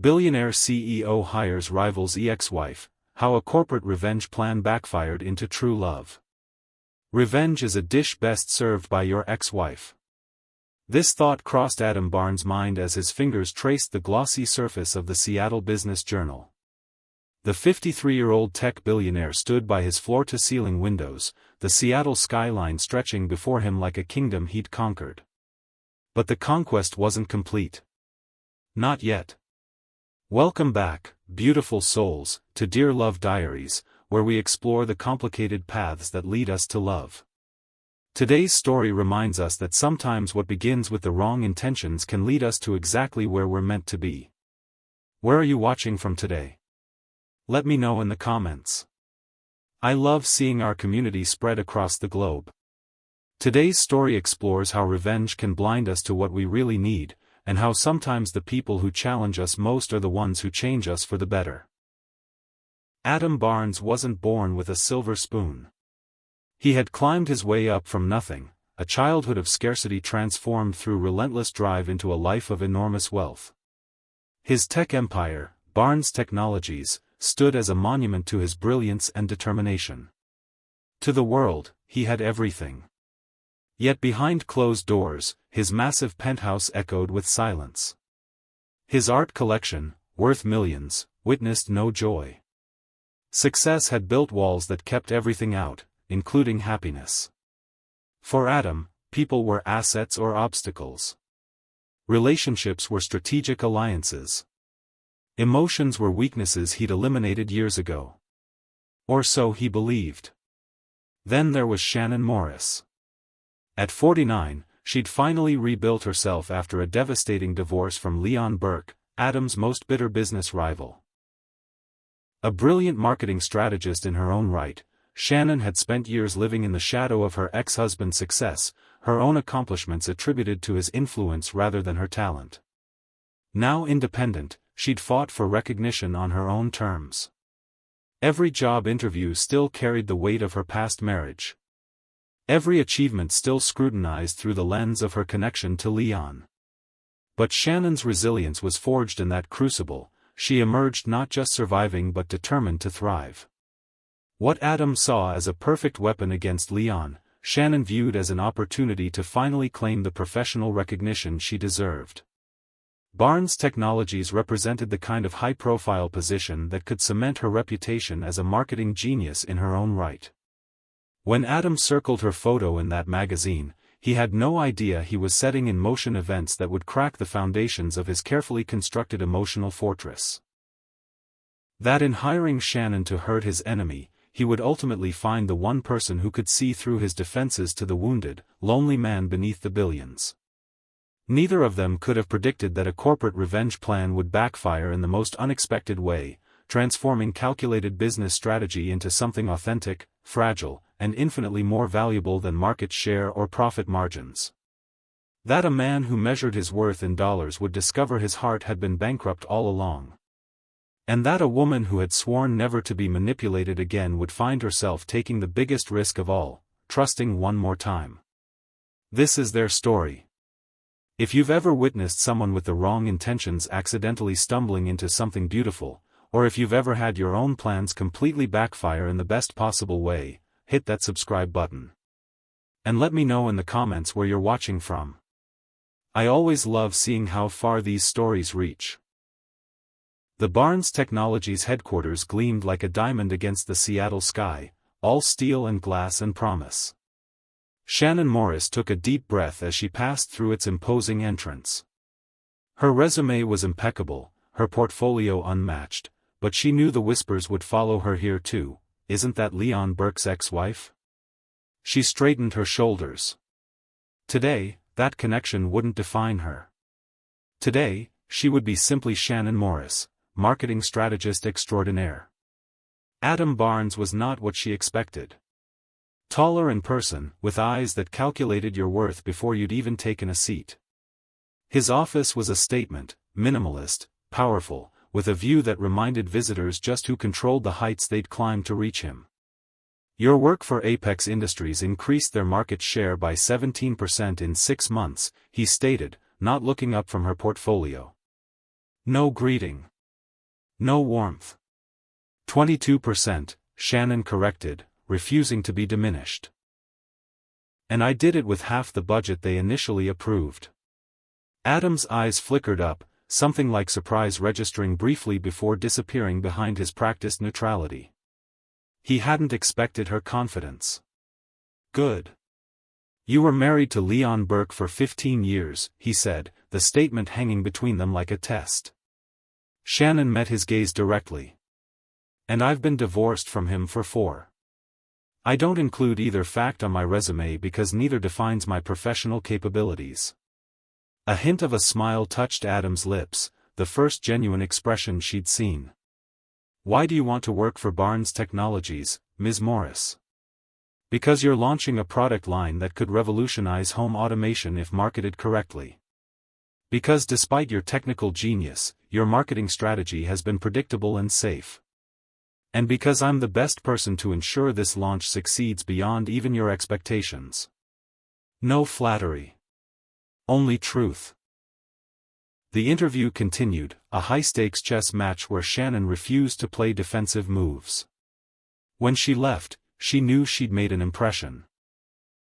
Billionaire CEO hires rival's ex-wife, how a corporate revenge plan backfired into true love. Revenge is a dish best served by your ex-wife. This thought crossed Adam Barnes' mind as his fingers traced the glossy surface of the Seattle Business Journal. The 53-year-old tech billionaire stood by his floor-to-ceiling windows, the Seattle skyline stretching before him like a kingdom he'd conquered. But the conquest wasn't complete. Not yet. Welcome back, beautiful souls, to Dear Love Diaries, where we explore the complicated paths that lead us to love. Today's story reminds us that sometimes what begins with the wrong intentions can lead us to exactly where we're meant to be. Where are you watching from today? Let me know in the comments. I love seeing our community spread across the globe. Today's story explores how revenge can blind us to what we really need, and how sometimes the people who challenge us most are the ones who change us for the better. Adam Barnes wasn't born with a silver spoon. He had climbed his way up from nothing, a childhood of scarcity transformed through relentless drive into a life of enormous wealth. His tech empire, Barnes Technologies, stood as a monument to his brilliance and determination. To the world, he had everything. Yet behind closed doors, his massive penthouse echoed with silence. His art collection, worth millions, witnessed no joy. Success had built walls that kept everything out, including happiness. For Adam, people were assets or obstacles. Relationships were strategic alliances. Emotions were weaknesses he'd eliminated years ago. Or so he believed. Then there was Shannon Morris. At 49, she'd finally rebuilt herself after a devastating divorce from Leon Burke, Adam's most bitter business rival. A brilliant marketing strategist in her own right, Shannon had spent years living in the shadow of her ex-husband's success, her own accomplishments attributed to his influence rather than her talent. Now independent, she'd fought for recognition on her own terms. Every job interview still carried the weight of her past marriage. Every achievement still scrutinized through the lens of her connection to Leon. But Shannon's resilience was forged in that crucible. She emerged not just surviving but determined to thrive. What Adam saw as a perfect weapon against Leon, Shannon viewed as an opportunity to finally claim the professional recognition she deserved. Barnes Technologies represented the kind of high-profile position that could cement her reputation as a marketing genius in her own right. When Adam circled her photo in that magazine, he had no idea he was setting in motion events that would crack the foundations of his carefully constructed emotional fortress. That in hiring Shannon to hurt his enemy, he would ultimately find the one person who could see through his defenses to the wounded, lonely man beneath the billions. Neither of them could have predicted that a corporate revenge plan would backfire in the most unexpected way, transforming calculated business strategy into something authentic, fragile, and infinitely more valuable than market share or profit margins. That a man who measured his worth in dollars would discover his heart had been bankrupt all along. And that a woman who had sworn never to be manipulated again would find herself taking the biggest risk of all, trusting one more time. This is their story. If you've ever witnessed someone with the wrong intentions accidentally stumbling into something beautiful, or if you've ever had your own plans completely backfire in the best possible way, hit that subscribe button. And let me know in the comments where you're watching from. I always love seeing how far these stories reach. The Barnes Technologies headquarters gleamed like a diamond against the Seattle sky, all steel and glass and promise. Shannon Morris took a deep breath as she passed through its imposing entrance. Her resume was impeccable, her portfolio unmatched, but she knew the whispers would follow her here too. Isn't that Leon Burke's ex-wife? She straightened her shoulders. Today, that connection wouldn't define her. Today, she would be simply Shannon Morris, marketing strategist extraordinaire. Adam Barnes was not what she expected. Taller in person, with eyes that calculated your worth before you'd even taken a seat. His office was a statement, minimalist, powerful, with a view that reminded visitors just who controlled the heights they'd climb to reach him. Your work for Apex Industries increased their market share by 17% in 6 months, he stated, not looking up from her portfolio. No greeting. No warmth. 22%, Shannon corrected, refusing to be diminished. And I did it with half the budget they initially approved. Adam's eyes flickered up, something like surprise registering briefly before disappearing behind his practiced neutrality. He hadn't expected her confidence. Good. You were married to Leon Burke for 15 years, he said, the statement hanging between them like a test. Shannon met his gaze directly. And I've been divorced from him for 4. I don't include either fact on my resume because neither defines my professional capabilities. A hint of a smile touched Adam's lips, the first genuine expression she'd seen. Why do you want to work for Barnes Technologies, Ms. Morris? Because you're launching a product line that could revolutionize home automation if marketed correctly. Because despite your technical genius, your marketing strategy has been predictable and safe. And because I'm the best person to ensure this launch succeeds beyond even your expectations. No flattery. Only truth. The interview continued, a high-stakes chess match where Shannon refused to play defensive moves. When she left, she knew she'd made an impression.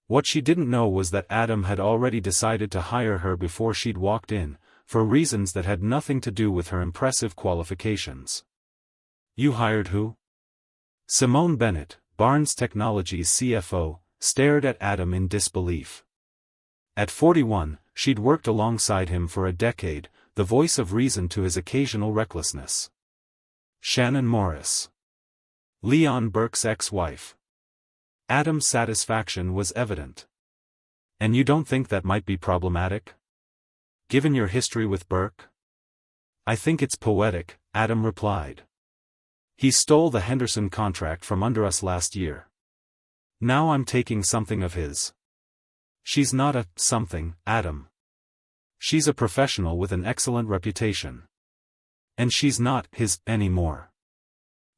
What she didn't know was that Adam had already decided to hire her before she'd walked in, for reasons that had nothing to do with her impressive qualifications. You hired who? Simone Bennett, Barnes Technologies CFO, stared at Adam in disbelief. At 41, she'd worked alongside him for a decade, the voice of reason to his occasional recklessness. Shannon Morris. Leon Burke's ex-wife. Adam's satisfaction was evident. And you don't think that might be problematic? Given your history with Burke? I think it's poetic, Adam replied. He stole the Henderson contract from under us last year. Now I'm taking something of his. She's not a something, Adam. She's a professional with an excellent reputation. And she's not his anymore.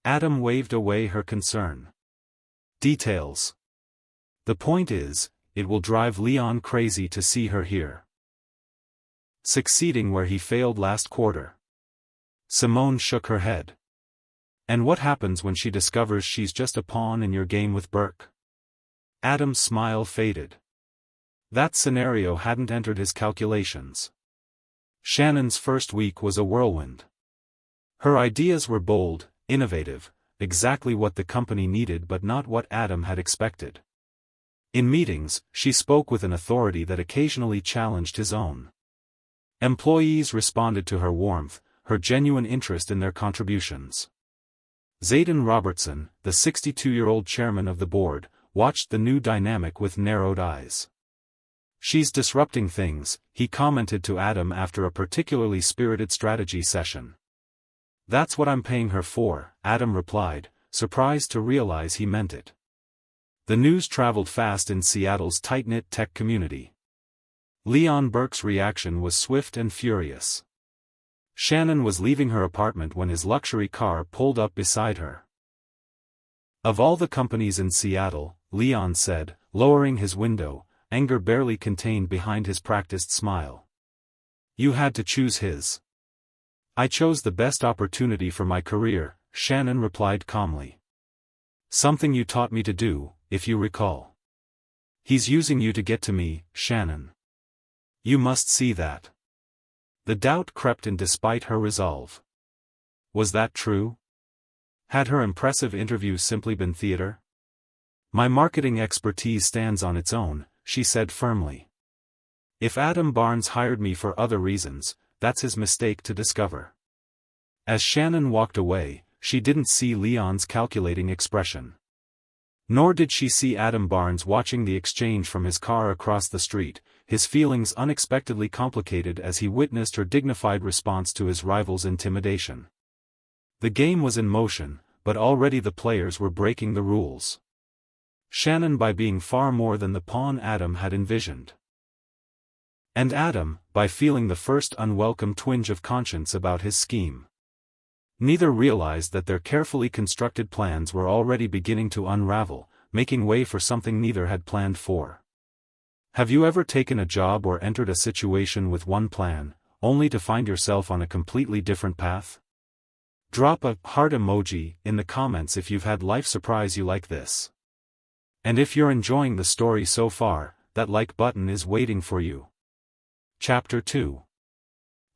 Adam waved away her concern. Details. The point is, it will drive Leon crazy to see her here. Succeeding where he failed last quarter. Simone shook her head. And what happens when she discovers she's just a pawn in your game with Burke? Adam's smile faded. That scenario hadn't entered his calculations. Shannon's first week was a whirlwind. Her ideas were bold, innovative, exactly what the company needed but not what Adam had expected. In meetings, she spoke with an authority that occasionally challenged his own. Employees responded to her warmth, her genuine interest in their contributions. Zayden Robertson, the 62-year-old chairman of the board, watched the new dynamic with narrowed eyes. She's disrupting things, he commented to Adam after a particularly spirited strategy session. That's what I'm paying her for, Adam replied, surprised to realize he meant it. The news traveled fast in Seattle's tight-knit tech community. Leon Burke's reaction was swift and furious. Shannon was leaving her apartment when his luxury car pulled up beside her. Of all the companies in Seattle, Leon said, lowering his window, anger barely contained behind his practiced smile. You had to choose his. I chose the best opportunity for my career, Shannon replied calmly. Something you taught me to do, if you recall. He's using you to get to me, Shannon. You must see that. The doubt crept in despite her resolve. Was that true? Had her impressive interview simply been theater? My marketing expertise stands on its own, she said firmly. If Adam Barnes hired me for other reasons, that's his mistake to discover. As Shannon walked away, she didn't see Leon's calculating expression. Nor did she see Adam Barnes watching the exchange from his car across the street, his feelings unexpectedly complicated as he witnessed her dignified response to his rival's intimidation. The game was in motion, but already the players were breaking the rules. Shannon by being far more than the pawn Adam had envisioned. And Adam, by feeling the first unwelcome twinge of conscience about his scheme. Neither realized that their carefully constructed plans were already beginning to unravel, making way for something neither had planned for. Have you ever taken a job or entered a situation with one plan, only to find yourself on a completely different path? Drop a heart emoji in the comments if you've had life surprise you like this. And if you're enjoying the story so far, that like button is waiting for you. Chapter 2.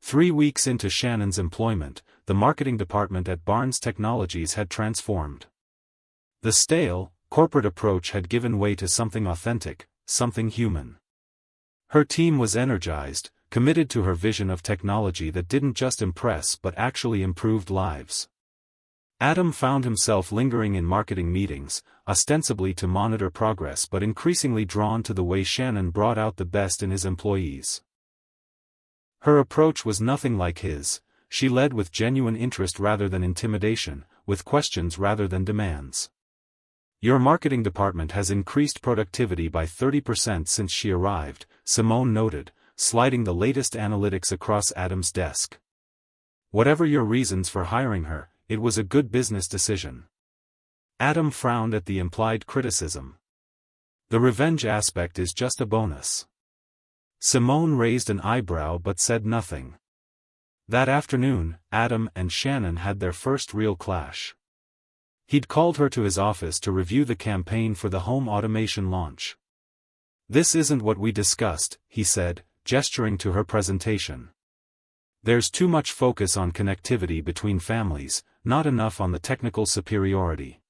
3 weeks into Shannon's employment, the marketing department at Barnes Technologies had transformed. The stale, corporate approach had given way to something authentic, something human. Her team was energized, committed to her vision of technology that didn't just impress but actually improved lives. Adam found himself lingering in marketing meetings, ostensibly to monitor progress but increasingly drawn to the way Shannon brought out the best in his employees. Her approach was nothing like his. She led with genuine interest rather than intimidation, with questions rather than demands. Your marketing department has increased productivity by 30% since she arrived, Simone noted, sliding the latest analytics across Adam's desk. Whatever your reasons for hiring her, it was a good business decision. Adam frowned at the implied criticism. The revenge aspect is just a bonus. Simone raised an eyebrow but said nothing. That afternoon, Adam and Shannon had their first real clash. He'd called her to his office to review the campaign for the home automation launch. "This isn't what we discussed," he said, gesturing to her presentation. "There's too much focus on connectivity between families, not enough on the technical superiority."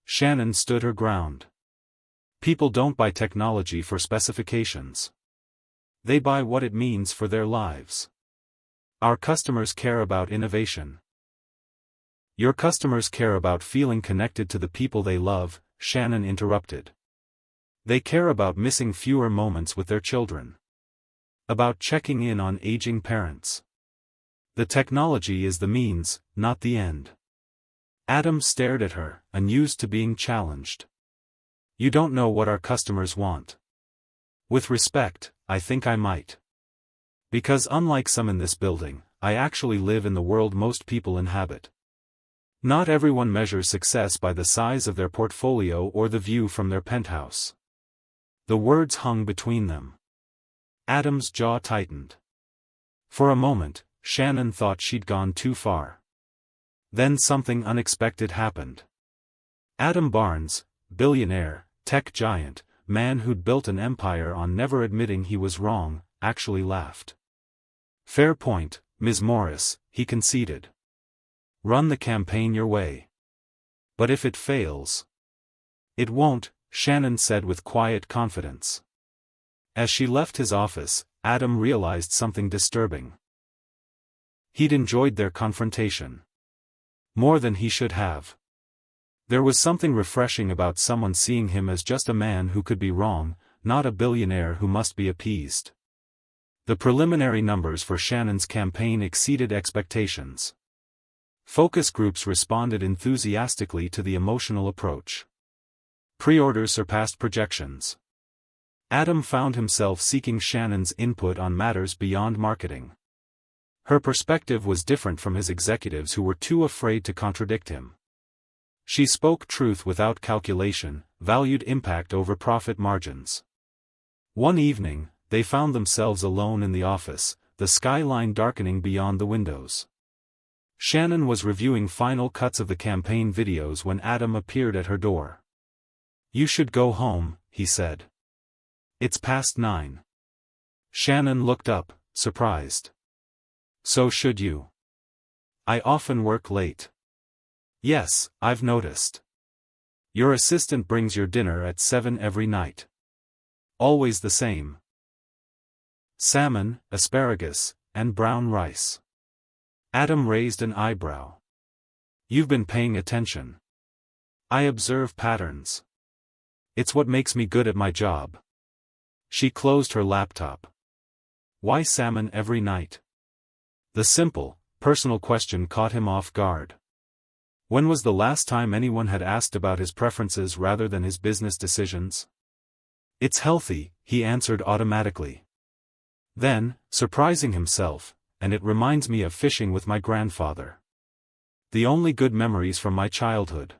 Shannon stood her ground. "People don't buy technology for specifications. They buy what it means for their lives. Our customers care about innovation." "Your customers care about feeling connected to the people they love," Shannon interrupted. "They care about missing fewer moments with their children. About checking in on aging parents. The technology is the means, not the end." Adam stared at her, unused to being challenged. "You don't know what our customers want." "With respect, I think I might. Because unlike some in this building, I actually live in the world most people inhabit. Not everyone measures success by the size of their portfolio or the view from their penthouse." The words hung between them. Adam's jaw tightened. For a moment, Shannon thought she'd gone too far. Then something unexpected happened. Adam Barnes, billionaire, tech giant, man who'd built an empire on never admitting he was wrong, actually laughed. "Fair point, Ms. Morris," he conceded. "Run the campaign your way. But if it fails..." "It won't," Shannon said with quiet confidence. As she left his office, Adam realized something disturbing. He'd enjoyed their confrontation. More than he should have. There was something refreshing about someone seeing him as just a man who could be wrong, not a billionaire who must be appeased. The preliminary numbers for Shannon's campaign exceeded expectations. Focus groups responded enthusiastically to the emotional approach. Pre-orders surpassed projections. Adam found himself seeking Shannon's input on matters beyond marketing. Her perspective was different from his executives who were too afraid to contradict him. She spoke truth without calculation, valued impact over profit margins. One evening, they found themselves alone in the office, the skyline darkening beyond the windows. Shannon was reviewing final cuts of the campaign videos when Adam appeared at her door. "You should go home," he said. "It's past 9. Shannon looked up, surprised. "So should you. I often work late." "Yes, I've noticed. Your assistant brings your dinner at 7 every night. Always the same. Salmon, asparagus, and brown rice." Adam raised an eyebrow. "You've been paying attention." "I observe patterns. It's what makes me good at my job." She closed her laptop. "Why salmon every night?" The simple, personal question caught him off guard. When was the last time anyone had asked about his preferences rather than his business decisions? "It's healthy," he answered automatically. Then, surprising himself, "and it reminds me of fishing with my grandfather. The only good memories from my childhood."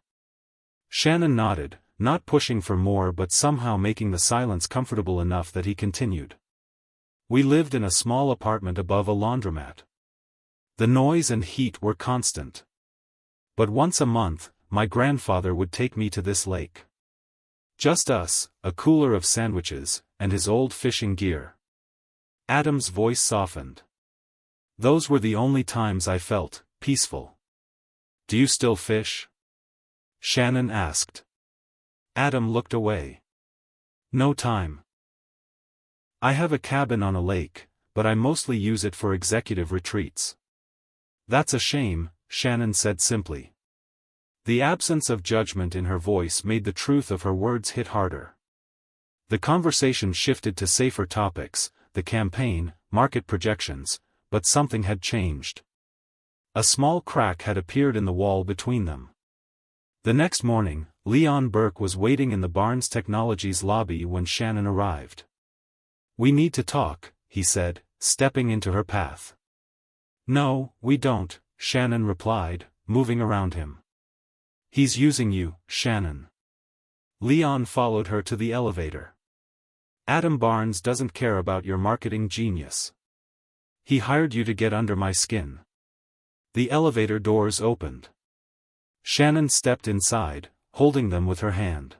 Shannon nodded, not pushing for more but somehow making the silence comfortable enough that he continued. We lived in a small apartment above a laundromat. The noise and heat were constant. But once a month, my grandfather would take me to this lake. Just us, a cooler of sandwiches, and his old fishing gear. Adam's voice softened. Those were the only times I felt peaceful. Do you still fish? Shannon asked. Adam looked away. No time. I have a cabin on a lake, but I mostly use it for executive retreats. That's a shame, Shannon said simply. The absence of judgment in her voice made the truth of her words hit harder. The conversation shifted to safer topics, the campaign, market projections, but something had changed. A small crack had appeared in the wall between them. The next morning, Leon Burke was waiting in the Barnes Technologies lobby when Shannon arrived. We need to talk, he said, stepping into her path. No, we don't, Shannon replied, moving around him. He's using you, Shannon. Leon followed her to the elevator. Adam Barnes doesn't care about your marketing genius. He hired you to get under my skin. The elevator doors opened. Shannon stepped inside, holding them with her hand.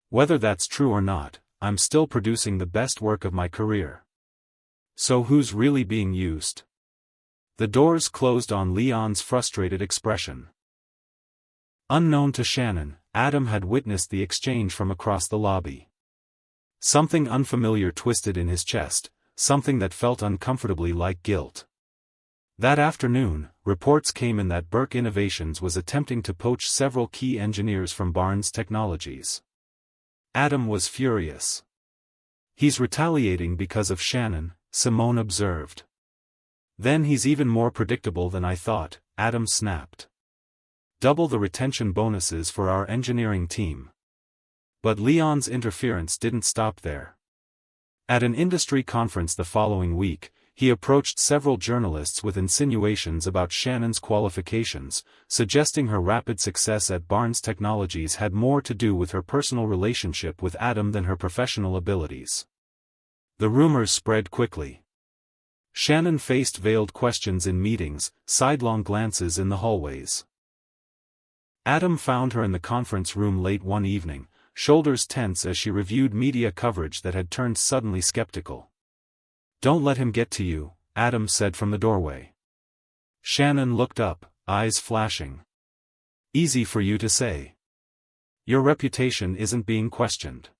Whether that's true or not, I'm still producing the best work of my career. So who's really being used? The doors closed on Leon's frustrated expression. Unknown to Shannon, Adam had witnessed the exchange from across the lobby. Something unfamiliar twisted in his chest, something that felt uncomfortably like guilt. That afternoon, reports came in that Burke Innovations was attempting to poach several key engineers from Barnes Technologies. Adam was furious. He's retaliating because of Shannon, Simone observed. Then he's even more predictable than I thought, Adam snapped. Double the retention bonuses for our engineering team. But Leon's interference didn't stop there. At an industry conference the following week, he approached several journalists with insinuations about Shannon's qualifications, suggesting her rapid success at Barnes Technologies had more to do with her personal relationship with Adam than her professional abilities. The rumors spread quickly. Shannon faced veiled questions in meetings, sidelong glances in the hallways. Adam found her in the conference room late one evening, shoulders tense as she reviewed media coverage that had turned suddenly skeptical. Don't let him get to you, Adam said from the doorway. Shannon looked up, eyes flashing. Easy for you to say. Your reputation isn't being questioned.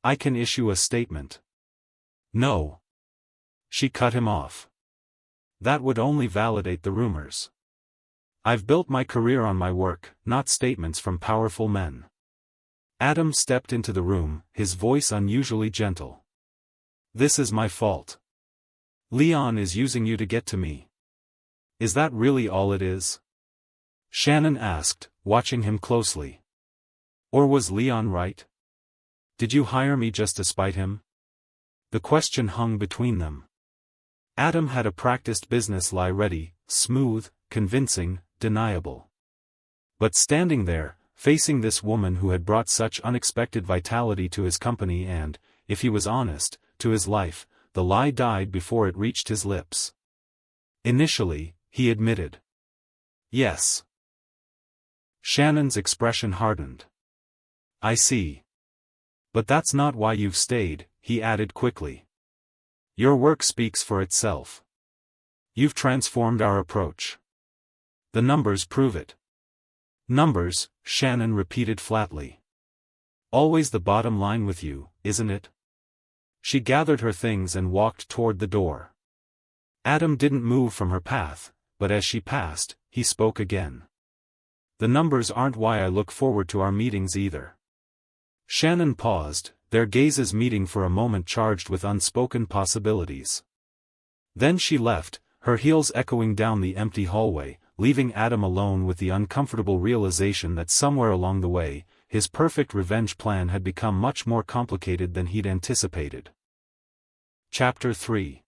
I can issue a statement. No. She cut him off. That would only validate the rumors. I've built my career on my work, not statements from powerful men. Adam stepped into the room, his voice unusually gentle. This is my fault. Leon is using you to get to me. Is that really all it is? Shannon asked, watching him closely. Or was Leon right? Did you hire me just to spite him? The question hung between them. Adam had a practiced business lie ready, smooth, convincing, deniable. But standing there, facing this woman who had brought such unexpected vitality to his company and, if he was honest, to his life, the lie died before it reached his lips. Initially, he admitted. Yes. Shannon's expression hardened. I see. But that's not why you've stayed, he added quickly. Your work speaks for itself. You've transformed our approach. The numbers prove it. Numbers, Shannon repeated flatly. Always the bottom line with you, isn't it? She gathered her things and walked toward the door. Adam didn't move from her path, but as she passed, he spoke again. The numbers aren't why I look forward to our meetings either. Shannon paused, their gazes meeting for a moment charged with unspoken possibilities. Then she left, her heels echoing down the empty hallway, leaving Adam alone with the uncomfortable realization that somewhere along the way, his perfect revenge plan had become much more complicated than he'd anticipated. Chapter 3.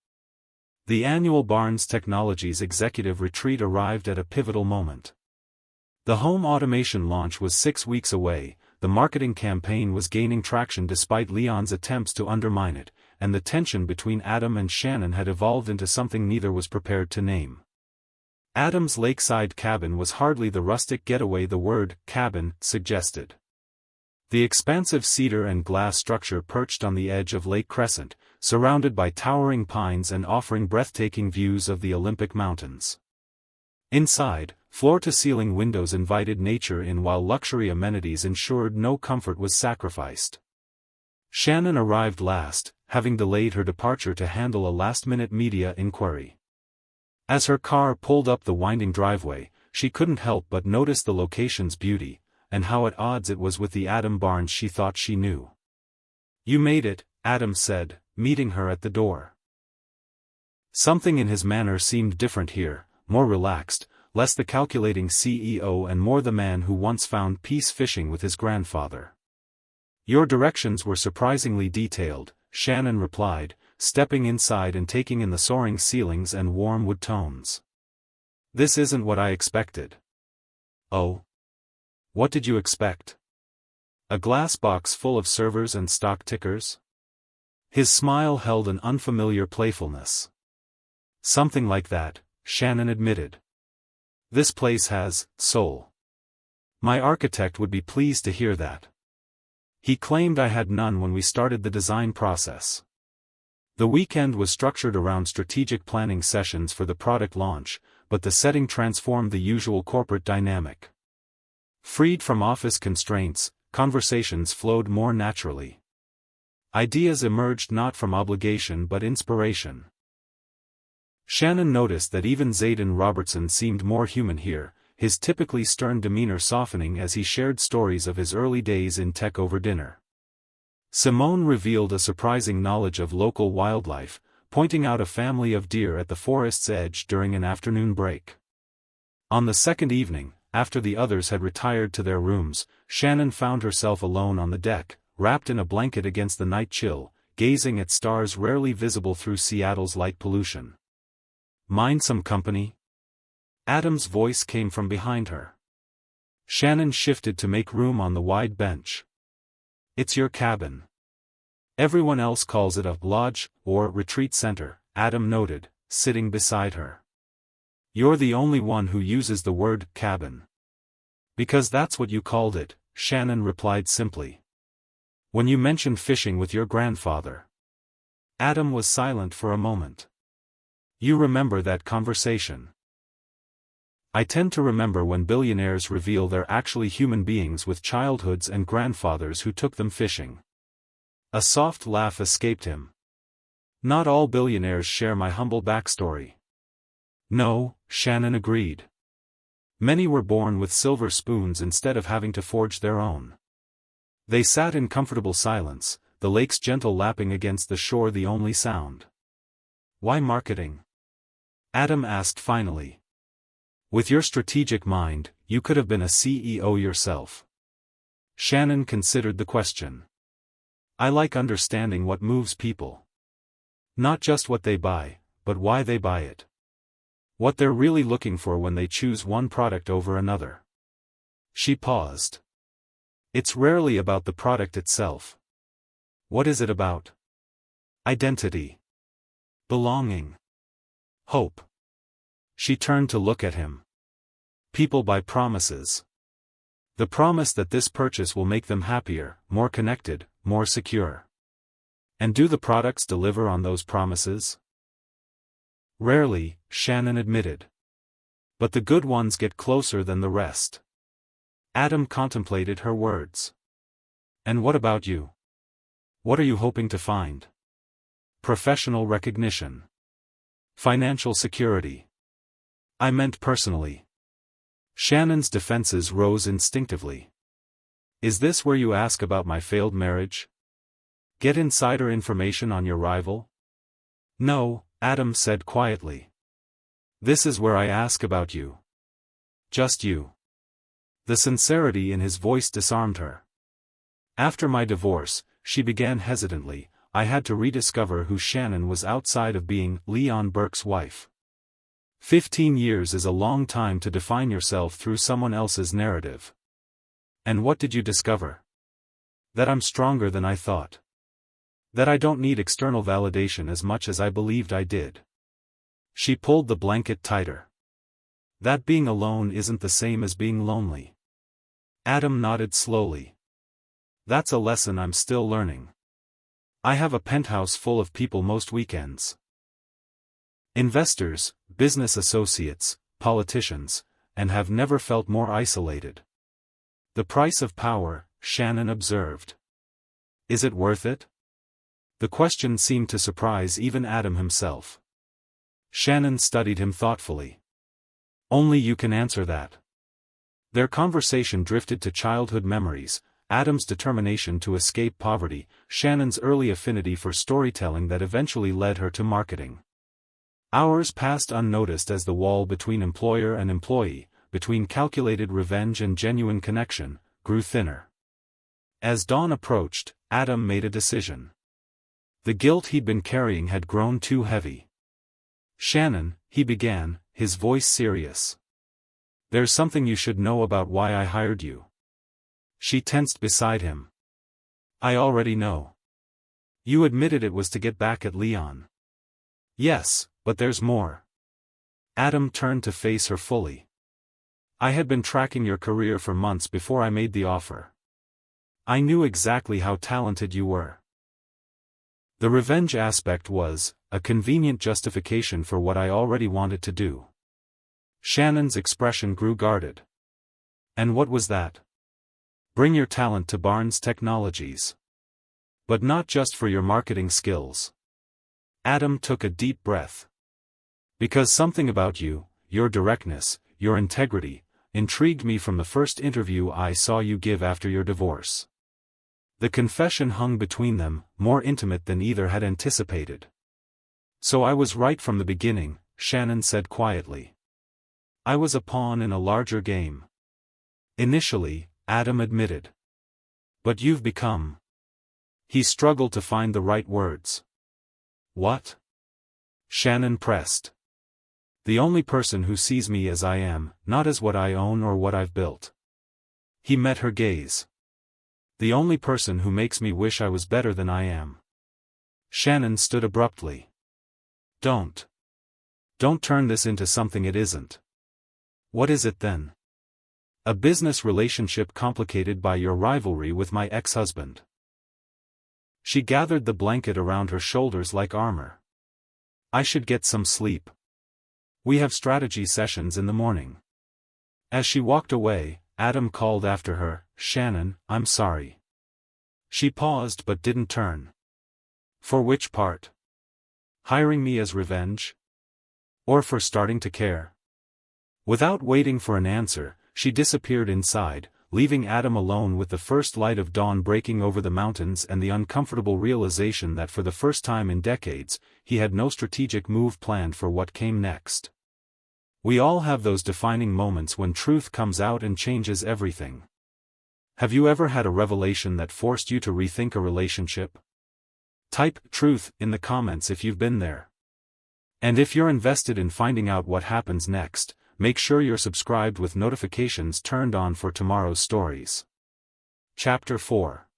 The annual Barnes Technologies Executive Retreat arrived at a pivotal moment. The home automation launch was 6 weeks away, the marketing campaign was gaining traction despite Leon's attempts to undermine it, and the tension between Adam and Shannon had evolved into something neither was prepared to name. Adam's lakeside cabin was hardly the rustic getaway the word cabin suggested. The expansive cedar and glass structure perched on the edge of Lake Crescent, surrounded by towering pines and offering breathtaking views of the Olympic Mountains. Inside, floor-to-ceiling windows invited nature in while luxury amenities ensured no comfort was sacrificed. Shannon arrived last, having delayed her departure to handle a last-minute media inquiry. As her car pulled up the winding driveway, she couldn't help but notice the location's beauty, and how at odds it was with the Adam Barnes she thought she knew. "You made it," Adam said, meeting her at the door. Something in his manner seemed different here, more relaxed, less the calculating CEO and more the man who once found peace fishing with his grandfather. "Your directions were surprisingly detailed," Shannon replied, stepping inside and taking in the soaring ceilings and warm wood tones. "This isn't what I expected." "Oh? What did you expect? A glass box full of servers and stock tickers?" His smile held an unfamiliar playfulness. "Something like that," Shannon admitted. "This place has soul. My architect would be pleased to hear that. He claimed I had none when we started the design process." The weekend was structured around strategic planning sessions for the product launch, but the setting transformed the usual corporate dynamic. Freed from office constraints, conversations flowed more naturally. Ideas emerged not from obligation but inspiration. Shannon noticed that even Zayden Robertson seemed more human here, his typically stern demeanor softening as he shared stories of his early days in tech over dinner. Simone revealed a surprising knowledge of local wildlife, pointing out a family of deer at the forest's edge during an afternoon break. On the second evening, after the others had retired to their rooms, Shannon found herself alone on the deck, wrapped in a blanket against the night chill, gazing at stars rarely visible through Seattle's light pollution. "Mind some company?" Adam's voice came from behind her. Shannon shifted to make room on the wide bench. "It's your cabin. Everyone else calls it a lodge or retreat center," Adam noted, sitting beside her. "You're the only one who uses the word cabin." "Because that's what you called it," Shannon replied simply. "When you mentioned fishing with your grandfather." Adam was silent for a moment. "You remember that conversation?" "I tend to remember when billionaires reveal they're actually human beings with childhoods and grandfathers who took them fishing." A soft laugh escaped him. "Not all billionaires share my humble backstory." "No," Shannon agreed. "Many were born with silver spoons instead of having to forge their own." They sat in comfortable silence, the lake's gentle lapping against the shore the only sound. "Why marketing?" Adam asked finally. "With your strategic mind, you could have been a CEO yourself." Shannon considered the question. "I like understanding what moves people. Not just what they buy, but why they buy it. What they're really looking for when they choose one product over another." She paused. "It's rarely about the product itself." "What is it about?" "Identity. Belonging. Hope." She turned to look at him. "People buy promises. The promise that this purchase will make them happier, more connected, more secure. And do the products deliver on those promises?" "Rarely," Shannon admitted. "But the good ones get closer than the rest." Adam contemplated her words. "And what about you? What are you hoping to find?" "Professional recognition. Financial security." "I meant personally." Shannon's defenses rose instinctively. "Is this where you ask about my failed marriage? Get insider information on your rival?" "No," Adam said quietly. "This is where I ask about you. Just you." The sincerity in his voice disarmed her. "After my divorce," she began hesitantly, "I had to rediscover who Shannon was outside of being Leon Burke's wife. 15 years is a long time to define yourself through someone else's narrative." "And what did you discover?" "That I'm stronger than I thought." That I don't need external validation as much as I believed I did. She pulled the blanket tighter. That being alone isn't the same as being lonely. Adam nodded slowly. That's a lesson I'm still learning. I have a penthouse full of people most weekends. Investors, business associates, politicians, and have never felt more isolated. The price of power, Shannon observed. Is it worth it? The question seemed to surprise even Adam himself. Shannon studied him thoughtfully. Only you can answer that. Their conversation drifted to childhood memories, Adam's determination to escape poverty, Shannon's early affinity for storytelling that eventually led her to marketing. Hours passed unnoticed as the wall between employer and employee, between calculated revenge and genuine connection, grew thinner. As dawn approached, Adam made a decision. The guilt he'd been carrying had grown too heavy. Shannon, he began, his voice serious. There's something you should know about why I hired you. She tensed beside him. I already know. You admitted it was to get back at Leon. Yes, but there's more. Adam turned to face her fully. I had been tracking your career for months before I made the offer. I knew exactly how talented you were. The revenge aspect was a convenient justification for what I already wanted to do. Shannon's expression grew guarded. And what was that? Bring your talent to Barnes Technologies. But not just for your marketing skills. Adam took a deep breath. Because something about you, your directness, your integrity, intrigued me from the first interview I saw you give after your divorce. The confession hung between them, more intimate than either had anticipated. So I was right from the beginning, Shannon said quietly. I was a pawn in a larger game. Initially, Adam admitted. But you've become. He struggled to find the right words. What? Shannon pressed. The only person who sees me as I am, not as what I own or what I've built. He met her gaze. The only person who makes me wish I was better than I am. Shannon stood abruptly. Don't turn this into something it isn't. What is it then? A business relationship complicated by your rivalry with my ex-husband. She gathered the blanket around her shoulders like armor. I should get some sleep. We have strategy sessions in the morning. As she walked away, Adam called after her, Shannon, I'm sorry. She paused but didn't turn. For which part? Hiring me as revenge? Or for starting to care? Without waiting for an answer, she disappeared inside, leaving Adam alone with the first light of dawn breaking over the mountains and the uncomfortable realization that for the first time in decades, he had no strategic move planned for what came next. We all have those defining moments when truth comes out and changes everything. Have you ever had a revelation that forced you to rethink a relationship? Type truth in the comments if you've been there. And if you're invested in finding out what happens next, make sure you're subscribed with notifications turned on for tomorrow's stories. Chapter 4.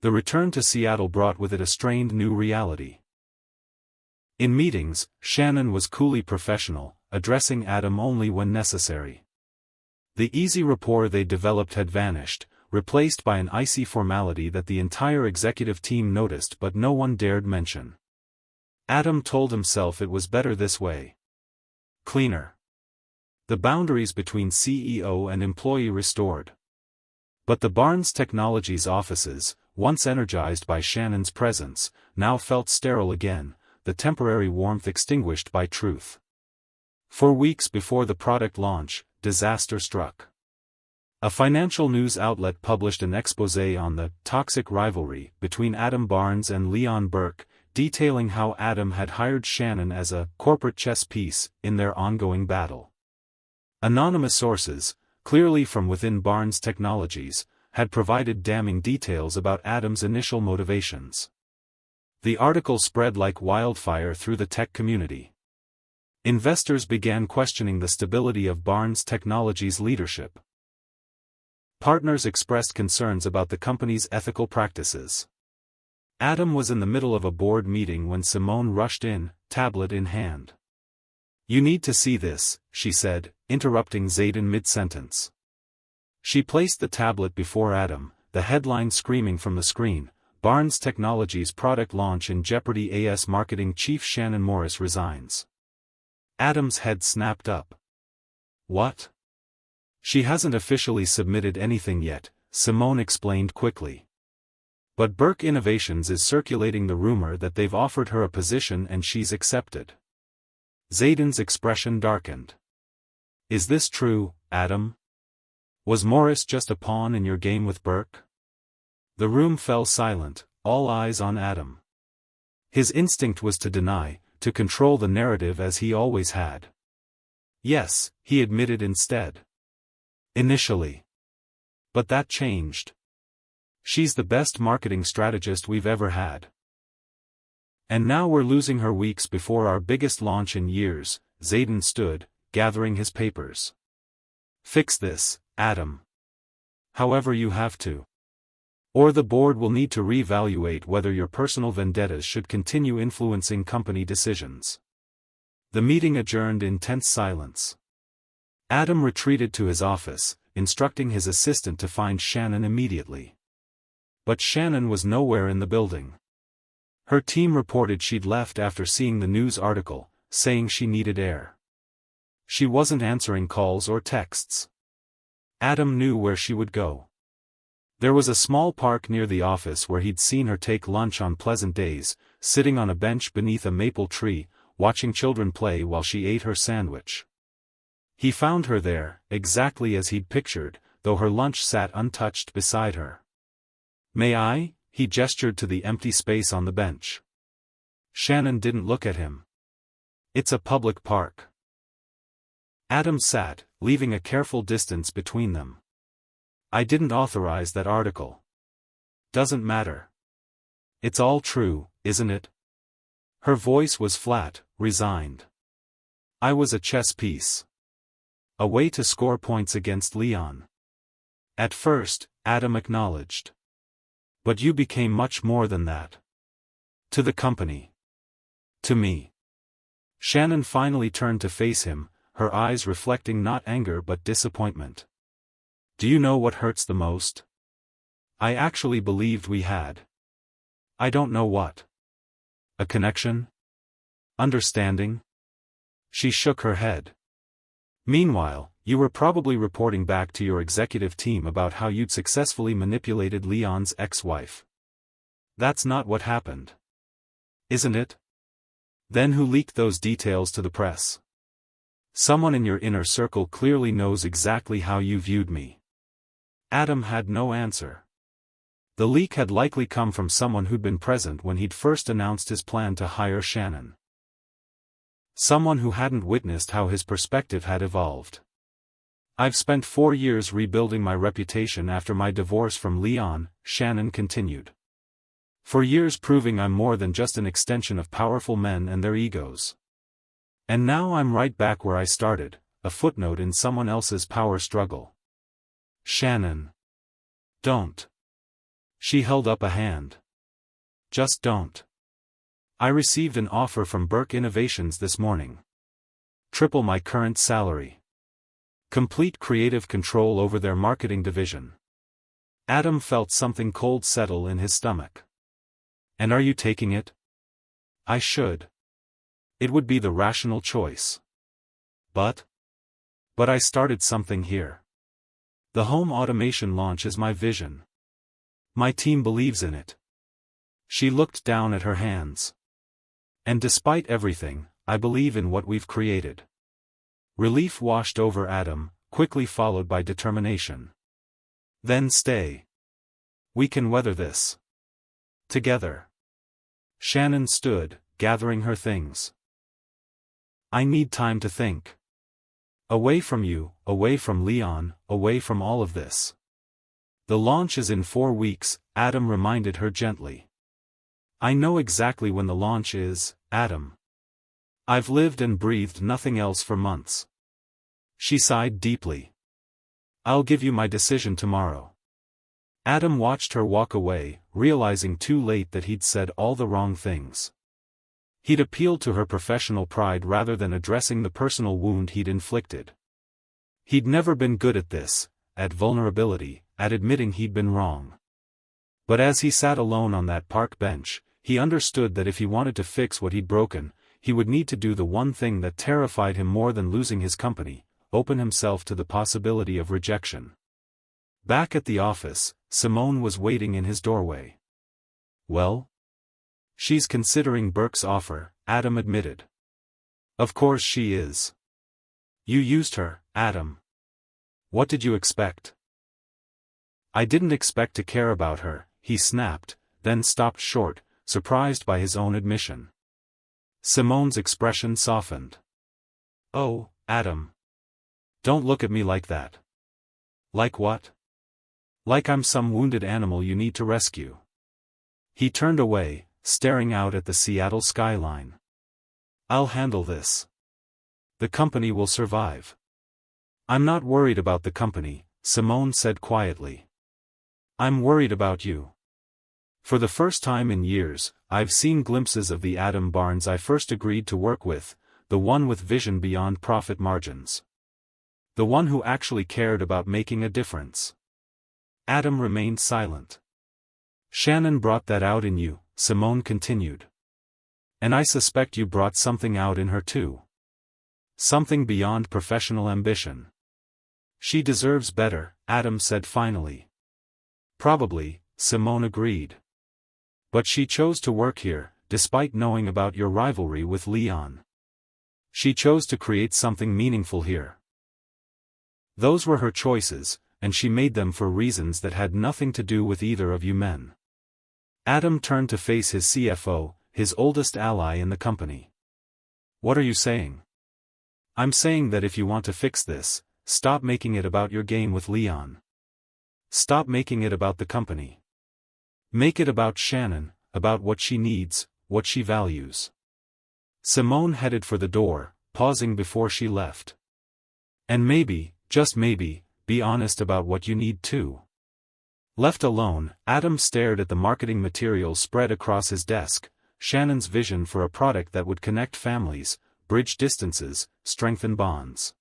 The return to Seattle brought with it a strained new reality. In meetings, Shannon was coolly professional, addressing Adam only when necessary. The easy rapport they developed had vanished, replaced by an icy formality that the entire executive team noticed but no one dared mention. Adam told himself it was better this way. Cleaner. The boundaries between CEO and employee restored. But the Barnes Technologies offices, once energized by Shannon's presence, now felt sterile again, the temporary warmth extinguished by truth. For weeks before the product launch, disaster struck. A financial news outlet published an exposé on the toxic rivalry between Adam Barnes and Leon Burke, detailing how Adam had hired Shannon as a corporate chess piece in their ongoing battle. Anonymous sources, clearly from within Barnes Technologies, had provided damning details about Adam's initial motivations. The article spread like wildfire through the tech community. Investors began questioning the stability of Barnes Technologies' leadership. Partners expressed concerns about the company's ethical practices. Adam was in the middle of a board meeting when Simone rushed in, tablet in hand. "You need to see this," she said, interrupting Zayden mid-sentence. She placed the tablet before Adam, the headline screaming from the screen, "Barnes Technologies product launch in jeopardy AS marketing chief Shannon Morris resigns." Adam's head snapped up. "What?" "She hasn't officially submitted anything yet," Simone explained quickly. "But Burke Innovations is circulating the rumor that they've offered her a position and she's accepted." Zayden's expression darkened. "Is this true, Adam? Was Morris just a pawn in your game with Burke?" The room fell silent, all eyes on Adam. His instinct was to deny, to control the narrative as he always had. "Yes," he admitted instead. "Initially. But that changed. She's the best marketing strategist we've ever had. And now we're losing her weeks before our biggest launch in years." Zayden stood, gathering his papers. "Fix this, Adam. However you have to. Or the board will need to reevaluate whether your personal vendettas should continue influencing company decisions." The meeting adjourned in tense silence. Adam retreated to his office, instructing his assistant to find Shannon immediately. But Shannon was nowhere in the building. Her team reported she'd left after seeing the news article, saying she needed air. She wasn't answering calls or texts. Adam knew where she would go. There was a small park near the office where he'd seen her take lunch on pleasant days, sitting on a bench beneath a maple tree, watching children play while she ate her sandwich. He found her there, exactly as he'd pictured, though her lunch sat untouched beside her. "May I?" He gestured to the empty space on the bench. Shannon didn't look at him. "It's a public park." Adam sat, leaving a careful distance between them. "I didn't authorize that article." "Doesn't matter. It's all true, isn't it?" Her voice was flat, resigned. "I was a chess piece. A way to score points against Leon." "At first," Adam acknowledged. "But you became much more than that. To the company. To me." Shannon finally turned to face him, her eyes reflecting not anger but disappointment. "Do you know what hurts the most? I actually believed we had. I don't know what. A connection? Understanding?" She shook her head. "Meanwhile, you were probably reporting back to your executive team about how you'd successfully manipulated Leon's ex-wife. That's not what happened. Isn't it? Then who leaked those details to the press?" "Someone in your inner circle clearly knows exactly how you viewed me." Adam had no answer. The leak had likely come from someone who'd been present when he'd first announced his plan to hire Shannon. Someone who hadn't witnessed how his perspective had evolved. "I've spent 4 years rebuilding my reputation after my divorce from Leon," Shannon continued. "For years proving I'm more than just an extension of powerful men and their egos. And now I'm right back where I started, a footnote in someone else's power struggle." "Shannon. Don't." She held up a hand. "Just don't. I received an offer from Burke Innovations this morning. Triple my current salary. Complete creative control over their marketing division." Adam felt something cold settle in his stomach. "And are you taking it?" "I should. It would be the rational choice. But I started something here. The home automation launch is my vision. My team believes in it." She looked down at her hands. "And despite everything, I believe in what we've created." Relief washed over Adam, quickly followed by determination. "Then stay. We can weather this. Together." Shannon stood, gathering her things. "I need time to think. Away from you, away from Leon, away from all of this." "The launch is in 4 weeks," Adam reminded her gently. "I know exactly when the launch is, Adam. I've lived and breathed nothing else for months." She sighed deeply. "I'll give you my decision tomorrow." Adam watched her walk away, realizing too late that he'd said all the wrong things. He'd appealed to her professional pride rather than addressing the personal wound he'd inflicted. He'd never been good at this, at vulnerability, at admitting he'd been wrong. But as he sat alone on that park bench, he understood that if he wanted to fix what he'd broken, he would need to do the one thing that terrified him more than losing his company: open himself to the possibility of rejection. Back at the office, Simone was waiting in his doorway. "Well?" "She's considering Burke's offer," Adam admitted. "Of course she is. You used her, Adam. What did you expect?" "I didn't expect to care about her," he snapped, then stopped short, surprised by his own admission. Simone's expression softened. "Oh, Adam. Don't look at me like that." "Like what?" "Like I'm some wounded animal you need to rescue." He turned away, staring out at the Seattle skyline. "I'll handle this. The company will survive." "I'm not worried about the company," Simone said quietly. "I'm worried about you." For the first time in years, I've seen glimpses of the Adam Barnes I first agreed to work with, the one with vision beyond profit margins. The one who actually cared about making a difference. Adam remained silent. "Shannon brought that out in you," Simone continued. "And I suspect you brought something out in her too. Something beyond professional ambition." "She deserves better," Adam said finally. "Probably," Simone agreed. "But she chose to work here, despite knowing about your rivalry with Leon. She chose to create something meaningful here. Those were her choices, and she made them for reasons that had nothing to do with either of you men." Adam turned to face his CFO, his oldest ally in the company. "What are you saying?" "I'm saying that if you want to fix this, stop making it about your game with Leon. Stop making it about the company. Make it about Shannon, about what she needs, what she values." Simone headed for the door, pausing before she left. "And maybe, just maybe, be honest about what you need too." Left alone, Adam stared at the marketing materials spread across his desk, Shannon's vision for a product that would connect families, bridge distances, strengthen bonds.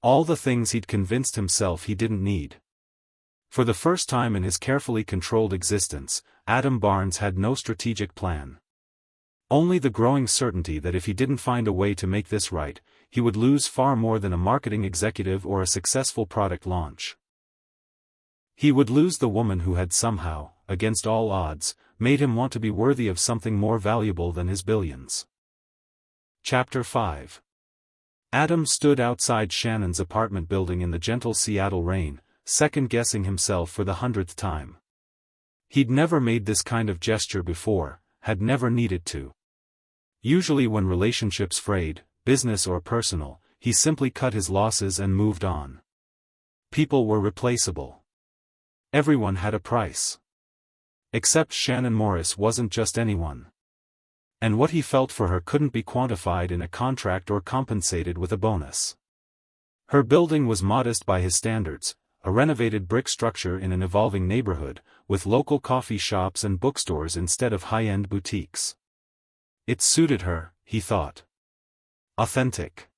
All the things he'd convinced himself he didn't need. For the first time in his carefully controlled existence, Adam Barnes had no strategic plan. Only the growing certainty that if he didn't find a way to make this right, he would lose far more than a marketing executive or a successful product launch. He would lose the woman who had somehow, against all odds, made him want to be worthy of something more valuable than his billions. Chapter 5. Adam stood outside Shannon's apartment building in the gentle Seattle rain, second-guessing himself for the 100th time. He'd never made this kind of gesture before, had never needed to. Usually when relationships frayed, business or personal, he simply cut his losses and moved on. People were replaceable. Everyone had a price. Except Shannon Morris wasn't just anyone. And what he felt for her couldn't be quantified in a contract or compensated with a bonus. Her building was modest by his standards, a renovated brick structure in an evolving neighborhood, with local coffee shops and bookstores instead of high-end boutiques. It suited her, he thought. Authentic.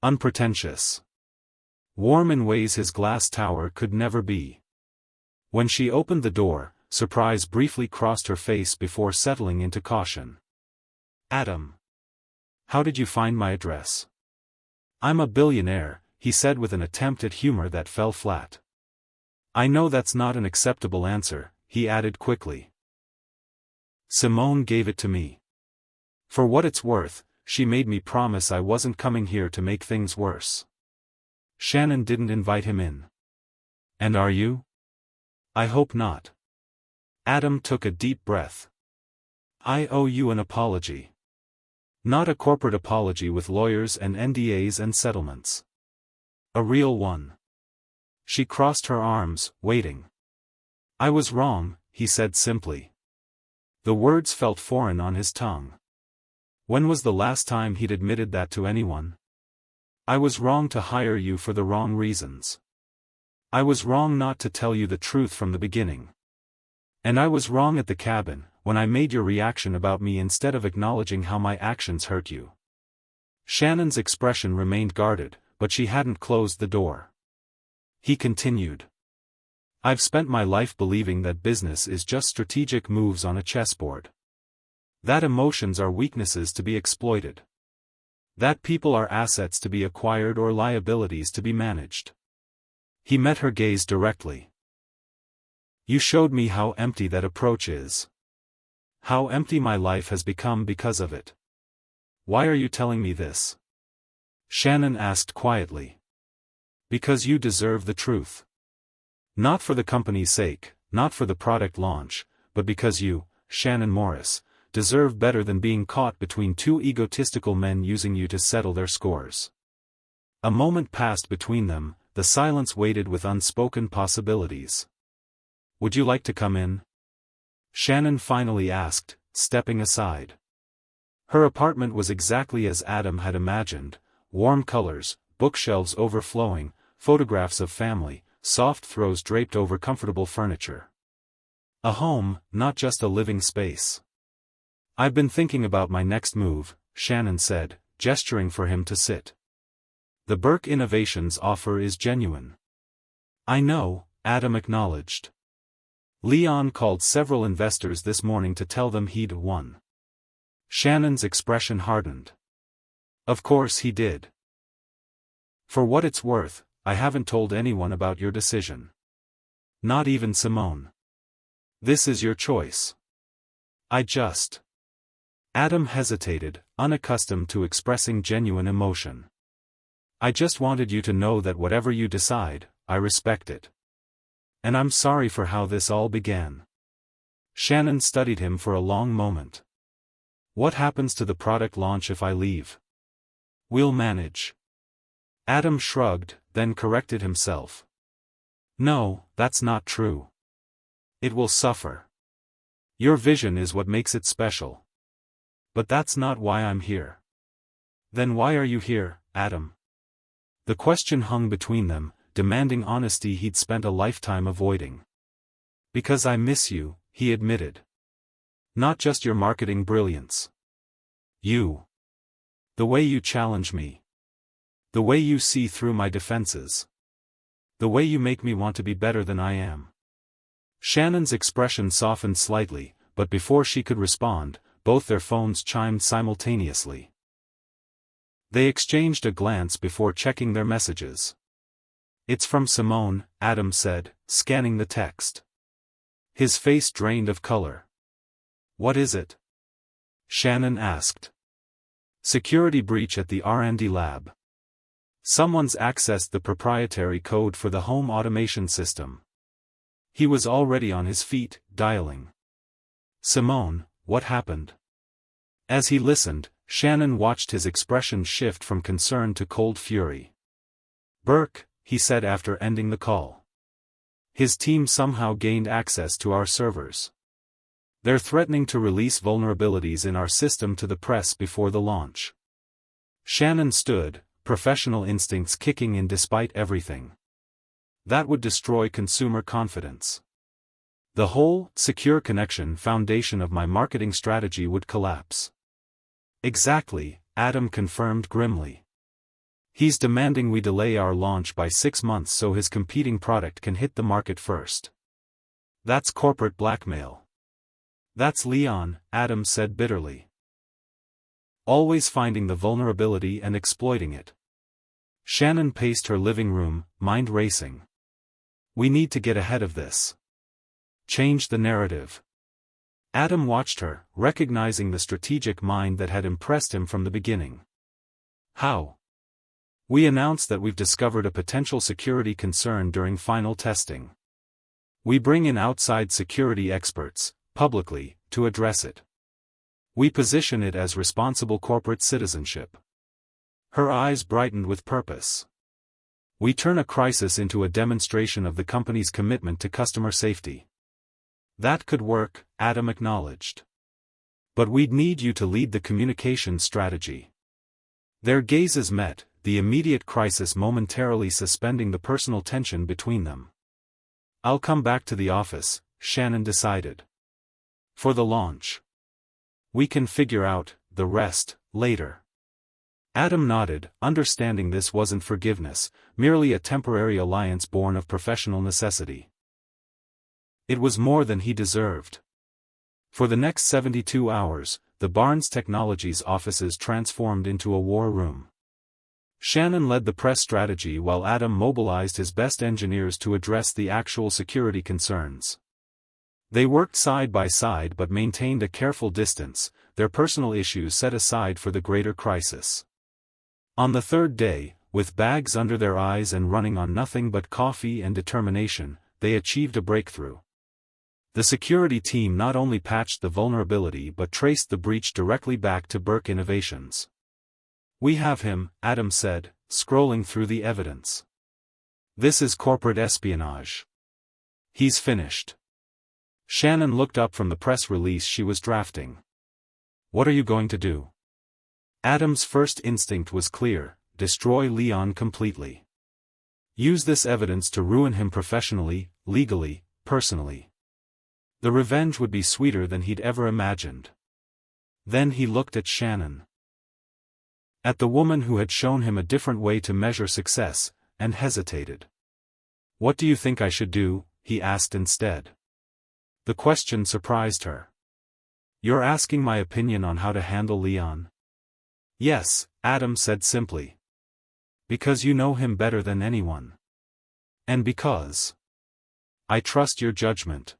Unpretentious. Warm in ways his glass tower could never be. When she opened the door, surprise briefly crossed her face before settling into caution. "Adam. How did you find my address?" "I'm a billionaire," he said with an attempt at humor that fell flat. "I know that's not an acceptable answer," he added quickly. "Simone gave it to me. For what it's worth, she made me promise I wasn't coming here to make things worse. Shannon didn't invite him in. And are you?" "I hope not." Adam took a deep breath. "I owe you an apology. Not a corporate apology with lawyers and NDAs and settlements. A real one." She crossed her arms, waiting. "I was wrong," he said simply. The words felt foreign on his tongue. When was the last time he'd admitted that to anyone? "I was wrong to hire you for the wrong reasons." I was wrong not to tell you the truth from the beginning. And I was wrong at the cabin, when I made your reaction about me instead of acknowledging how my actions hurt you. Shannon's expression remained guarded, but she hadn't closed the door. He continued. I've spent my life believing that business is just strategic moves on a chessboard. That emotions are weaknesses to be exploited. That people are assets to be acquired or liabilities to be managed. He met her gaze directly. You showed me how empty that approach is. How empty my life has become because of it. Why are you telling me this? Shannon asked quietly. Because you deserve the truth. Not for the company's sake, not for the product launch, but because you, Shannon Morris, deserve better than being caught between two egotistical men using you to settle their scores. A moment passed between them, the silence waited with unspoken possibilities. Would you like to come in? Shannon finally asked, stepping aside. Her apartment was exactly as Adam had imagined, warm colors, bookshelves overflowing, photographs of family, soft throws draped over comfortable furniture. A home, not just a living space. I've been thinking about my next move, Shannon said, gesturing for him to sit. The Burke Innovations offer is genuine. I know, Adam acknowledged. Leon called several investors this morning to tell them he'd won. Shannon's expression hardened. Of course he did. For what it's worth, I haven't told anyone about your decision. Not even Simone. This is your choice. Adam hesitated, unaccustomed to expressing genuine emotion. I just wanted you to know that whatever you decide, I respect it. And I'm sorry for how this all began. Shannon studied him for a long moment. What happens to the product launch if I leave? We'll manage. Adam shrugged, then corrected himself. No, that's not true. It will suffer. Your vision is what makes it special. But that's not why I'm here. Then why are you here, Adam? The question hung between them, demanding honesty he'd spent a lifetime avoiding. Because I miss you, he admitted. Not just your marketing brilliance. You. The way you challenge me. The way you see through my defenses. The way you make me want to be better than I am. Shannon's expression softened slightly, but before she could respond, both their phones chimed simultaneously. They exchanged a glance before checking their messages. It's from Simone, Adam said, scanning the text. His face drained of color. What is it? Shannon asked. Security breach at the R&D lab. Someone's accessed the proprietary code for the home automation system. He was already on his feet, dialing. Simone, what happened? As he listened, Shannon watched his expression shift from concern to cold fury. Burke, he said after ending the call. His team somehow gained access to our servers. They're threatening to release vulnerabilities in our system to the press before the launch. Shannon stood, professional instincts kicking in despite everything. That would destroy consumer confidence. The whole secure connection foundation of my marketing strategy would collapse. Exactly, Adam confirmed grimly. He's demanding we delay our launch by 6 months so his competing product can hit the market first. That's corporate blackmail. That's Leon, Adam said bitterly. Always finding the vulnerability and exploiting it. Shannon paced her living room, mind racing. We need to get ahead of this. Change the narrative. Adam watched her, recognizing the strategic mind that had impressed him from the beginning. How? We announced that we've discovered a potential security concern during final testing. We bring in outside security experts, publicly, to address it. We position it as responsible corporate citizenship. Her eyes brightened with purpose. We turn a crisis into a demonstration of the company's commitment to customer safety. That could work, Adam acknowledged. But we'd need you to lead the communication strategy. Their gazes met, the immediate crisis momentarily suspending the personal tension between them. "I'll come back to the office," Shannon decided. "For the launch. We can figure out the rest later." Adam nodded, understanding this wasn't forgiveness, merely a temporary alliance born of professional necessity. It was more than he deserved. For the next 72 hours, the Barnes Technologies offices transformed into a war room. Shannon led the press strategy while Adam mobilized his best engineers to address the actual security concerns. They worked side by side but maintained a careful distance, their personal issues set aside for the greater crisis. On the third day, with bags under their eyes and running on nothing but coffee and determination, they achieved a breakthrough. The security team not only patched the vulnerability but traced the breach directly back to Burke Innovations. "We have him," Adam said, scrolling through the evidence. "This is corporate espionage. He's finished." Shannon looked up from the press release she was drafting. "What are you going to do?" Adam's first instinct was clear: destroy Leon completely. Use this evidence to ruin him professionally, legally, personally. The revenge would be sweeter than he'd ever imagined. Then he looked at Shannon. At the woman who had shown him a different way to measure success, and hesitated. "What do you think I should do?" he asked instead. The question surprised her. "You're asking my opinion on how to handle Leon?" "Yes," Adam said simply. "Because you know him better than anyone. And because I trust your judgment."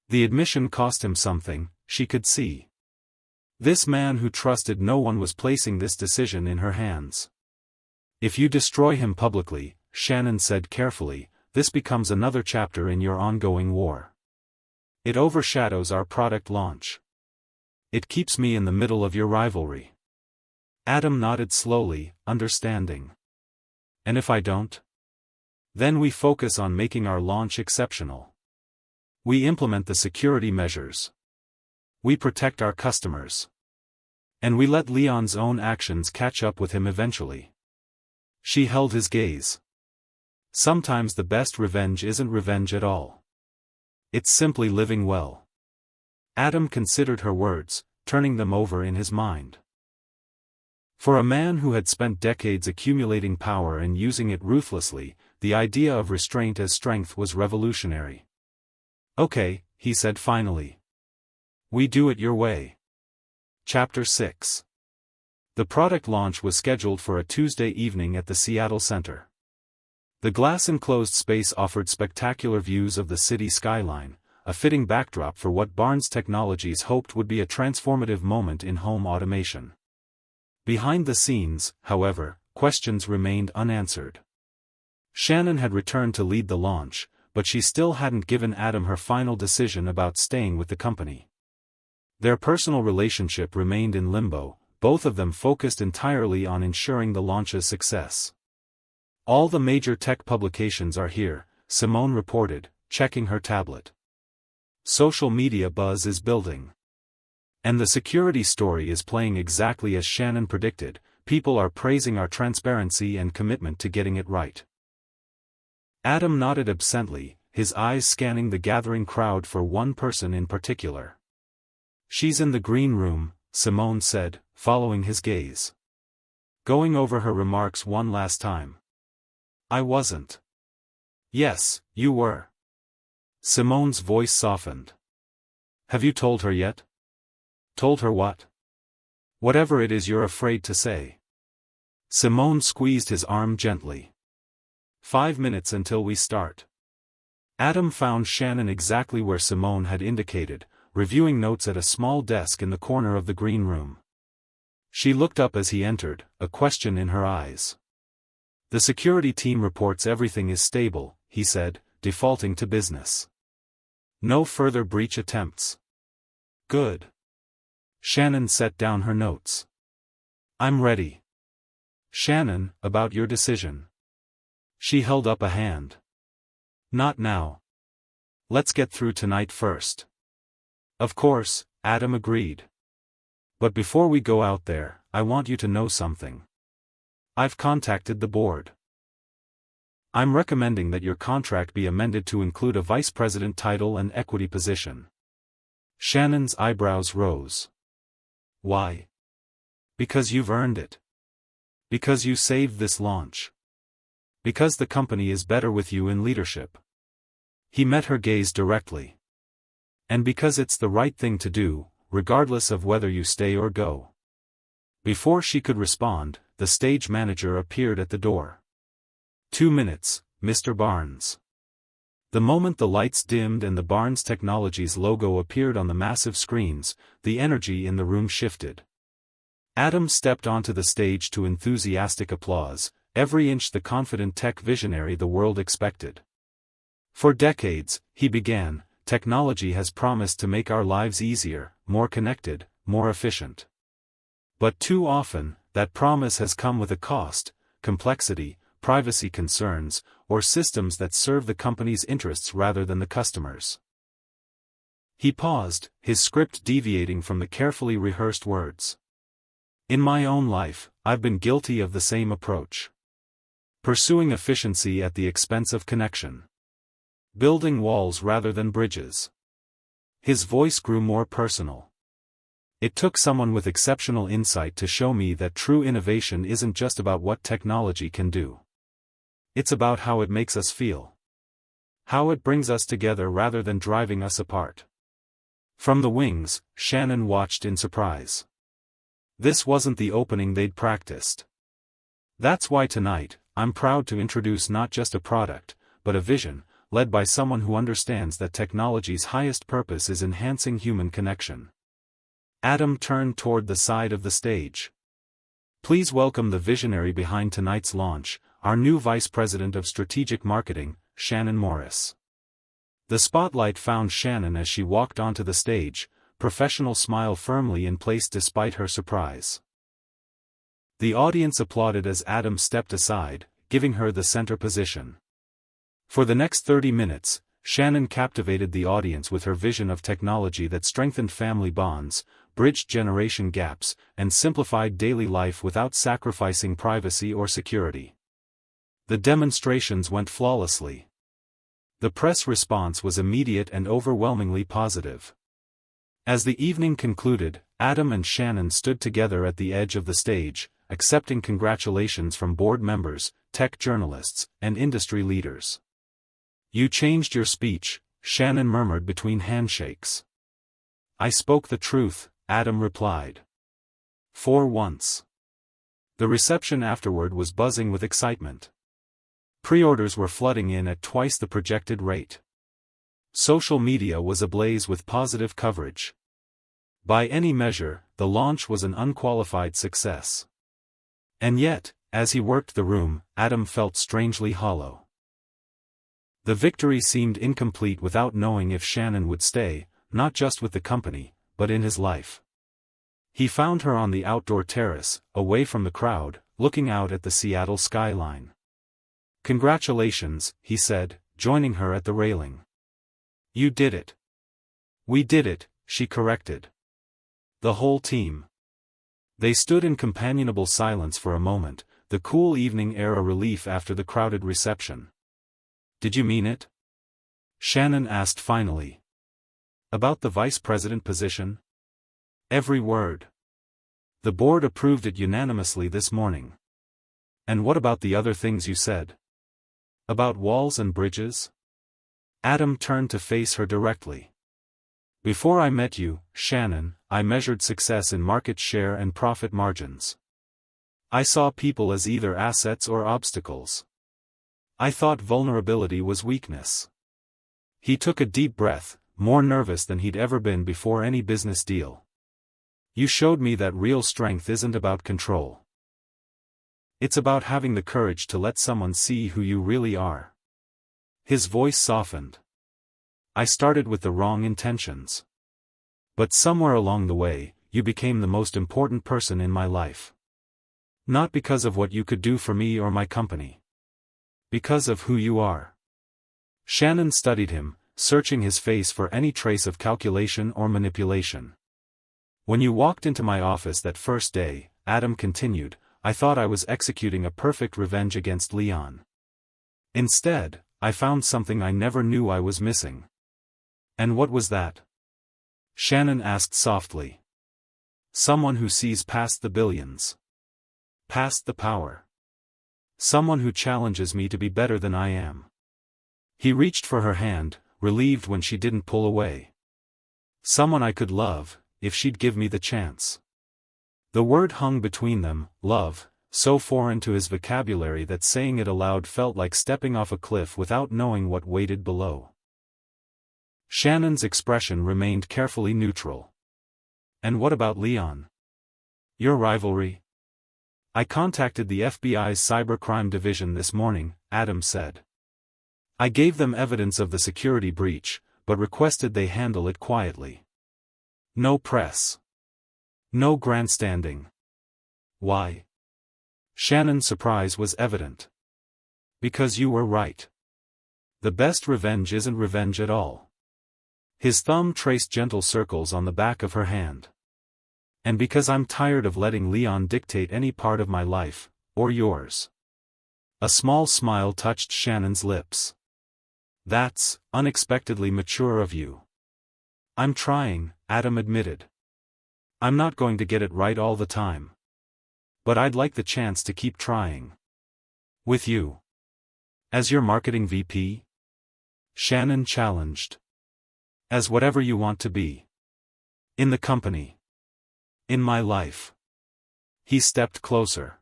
The admission cost him something, she could see. This man who trusted no one was placing this decision in her hands. "If you destroy him publicly," Shannon said carefully, "this becomes another chapter in your ongoing war. It overshadows our product launch. It keeps me in the middle of your rivalry." Adam nodded slowly, understanding. "And if I don't?" "Then we focus on making our launch exceptional. We implement the security measures. We protect our customers. And we let Leon's own actions catch up with him eventually." She held his gaze. Sometimes the best revenge isn't revenge at all. It's simply living well. Adam considered her words, turning them over in his mind. For a man who had spent decades accumulating power and using it ruthlessly, the idea of restraint as strength was revolutionary. "Okay," he said finally. "We do it your way." Chapter 6. The product launch was scheduled for a Tuesday evening at the Seattle Center. The glass-enclosed space offered spectacular views of the city skyline, a fitting backdrop for what Barnes Technologies hoped would be a transformative moment in home automation. Behind the scenes, however, questions remained unanswered. Shannon had returned to lead the launch, but she still hadn't given Adam her final decision about staying with the company. Their personal relationship remained in limbo, both of them focused entirely on ensuring the launch's success. "All the major tech publications are here," Simone reported, checking her tablet. "Social media buzz is building. And the security story is playing exactly as Shannon predicted. People are praising our transparency and commitment to getting it right." Adam nodded absently, his eyes scanning the gathering crowd for one person in particular. "She's in the green room," Simone said, following his gaze. "Going over her remarks one last time." "I wasn't." "Yes, you were." Simone's voice softened. "Have you told her yet?" "Told her what?" "Whatever it is you're afraid to say." Simone squeezed his arm gently. 5 minutes until we start." Adam found Shannon exactly where Simone had indicated, reviewing notes at a small desk in the corner of the green room. She looked up as he entered, a question in her eyes. "The security team reports everything is stable," he said, defaulting to business. "No further breach attempts." "Good." Shannon set down her notes. "I'm ready." "Shannon, about your decision." She held up a hand. "Not now. Let's get through tonight first." "Of course," Adam agreed. "But before we go out there, I want you to know something. I've contacted the board. I'm recommending that your contract be amended to include a vice president title and equity position. Shannon's eyebrows rose. Why? Because you've earned it. Because you saved this launch. Because the company is better with you in leadership. He met her gaze directly. And because it's the right thing to do, regardless of whether you stay or go. Before she could respond, the stage manager appeared at the door. 2 minutes, Mr. Barnes. The moment the lights dimmed and the Barnes Technologies logo appeared on the massive screens, the energy in the room shifted. Adam stepped onto the stage to enthusiastic applause, every inch the confident tech visionary the world expected. For decades, he began, technology has promised to make our lives easier, more connected, more efficient. But too often, that promise has come with a cost, complexity, privacy concerns, or systems that serve the company's interests rather than the customers. He paused, his script deviating from the carefully rehearsed words. In my own life, I've been guilty of the same approach. Pursuing efficiency at the expense of connection. Building walls rather than bridges. His voice grew more personal. It took someone with exceptional insight to show me that true innovation isn't just about what technology can do. It's about how it makes us feel. How it brings us together rather than driving us apart. From the wings, Shannon watched in surprise. This wasn't the opening they'd practiced. That's why tonight, I'm proud to introduce not just a product, but a vision, led by someone who understands that technology's highest purpose is enhancing human connection. Adam turned toward the side of the stage. Please welcome the visionary behind tonight's launch, our new Vice President of Strategic Marketing, Shannon Morris. The spotlight found Shannon as she walked onto the stage, professional smile firmly in place despite her surprise. The audience applauded as Adam stepped aside, giving her the center position. For the next 30 minutes, Shannon captivated the audience with her vision of technology that strengthened family bonds, bridged generation gaps, and simplified daily life without sacrificing privacy or security. The demonstrations went flawlessly. The press response was immediate and overwhelmingly positive. As the evening concluded, Adam and Shannon stood together at the edge of the stage, accepting congratulations from board members, tech journalists, and industry leaders. You changed your speech, Shannon murmured between handshakes. I spoke the truth, Adam replied. For once. The reception afterward was buzzing with excitement. Pre-orders were flooding in at twice the projected rate. Social media was ablaze with positive coverage. By any measure, the launch was an unqualified success. And yet, as he worked the room, Adam felt strangely hollow. The victory seemed incomplete without knowing if Shannon would stay, not just with the company, but in his life. He found her on the outdoor terrace, away from the crowd, looking out at the Seattle skyline. Congratulations, he said, joining her at the railing. You did it. We did it, she corrected. The whole team. They stood in companionable silence for a moment, the cool evening air a relief after the crowded reception. Did you mean it? Shannon asked finally. About the vice president position? Every word. The board approved it unanimously this morning. And what about the other things you said? About walls and bridges? Adam turned to face her directly. Before I met you, Shannon, I measured success in market share and profit margins. I saw people as either assets or obstacles. I thought vulnerability was weakness. He took a deep breath, more nervous than he'd ever been before any business deal. You showed me that real strength isn't about control. It's about having the courage to let someone see who you really are. His voice softened. I started with the wrong intentions. But somewhere along the way, you became the most important person in my life. Not because of what you could do for me or my company. Because of who you are. Shannon studied him, searching his face for any trace of calculation or manipulation. When you walked into my office that first day, Adam continued, I thought I was executing a perfect revenge against Leon. Instead, I found something I never knew I was missing. And what was that? Shannon asked softly. Someone who sees past the billions. Past the power. Someone who challenges me to be better than I am. He reached for her hand, relieved when she didn't pull away. Someone I could love, if she'd give me the chance. The word hung between them, love, so foreign to his vocabulary that saying it aloud felt like stepping off a cliff without knowing what waited below. Shannon's expression remained carefully neutral. And what about Leon? Your rivalry? I contacted the FBI's cybercrime division this morning, Adam said. I gave them evidence of the security breach, but requested they handle it quietly. No press. No grandstanding. Why? Shannon's surprise was evident. Because you were right. The best revenge isn't revenge at all. His thumb traced gentle circles on the back of her hand. And because I'm tired of letting Leon dictate any part of my life, or yours. A small smile touched Shannon's lips. That's unexpectedly mature of you. I'm trying, Adam admitted. I'm not going to get it right all the time. But I'd like the chance to keep trying. With you. As your marketing VP? Shannon challenged. As whatever you want to be. In the company. In my life. He stepped closer.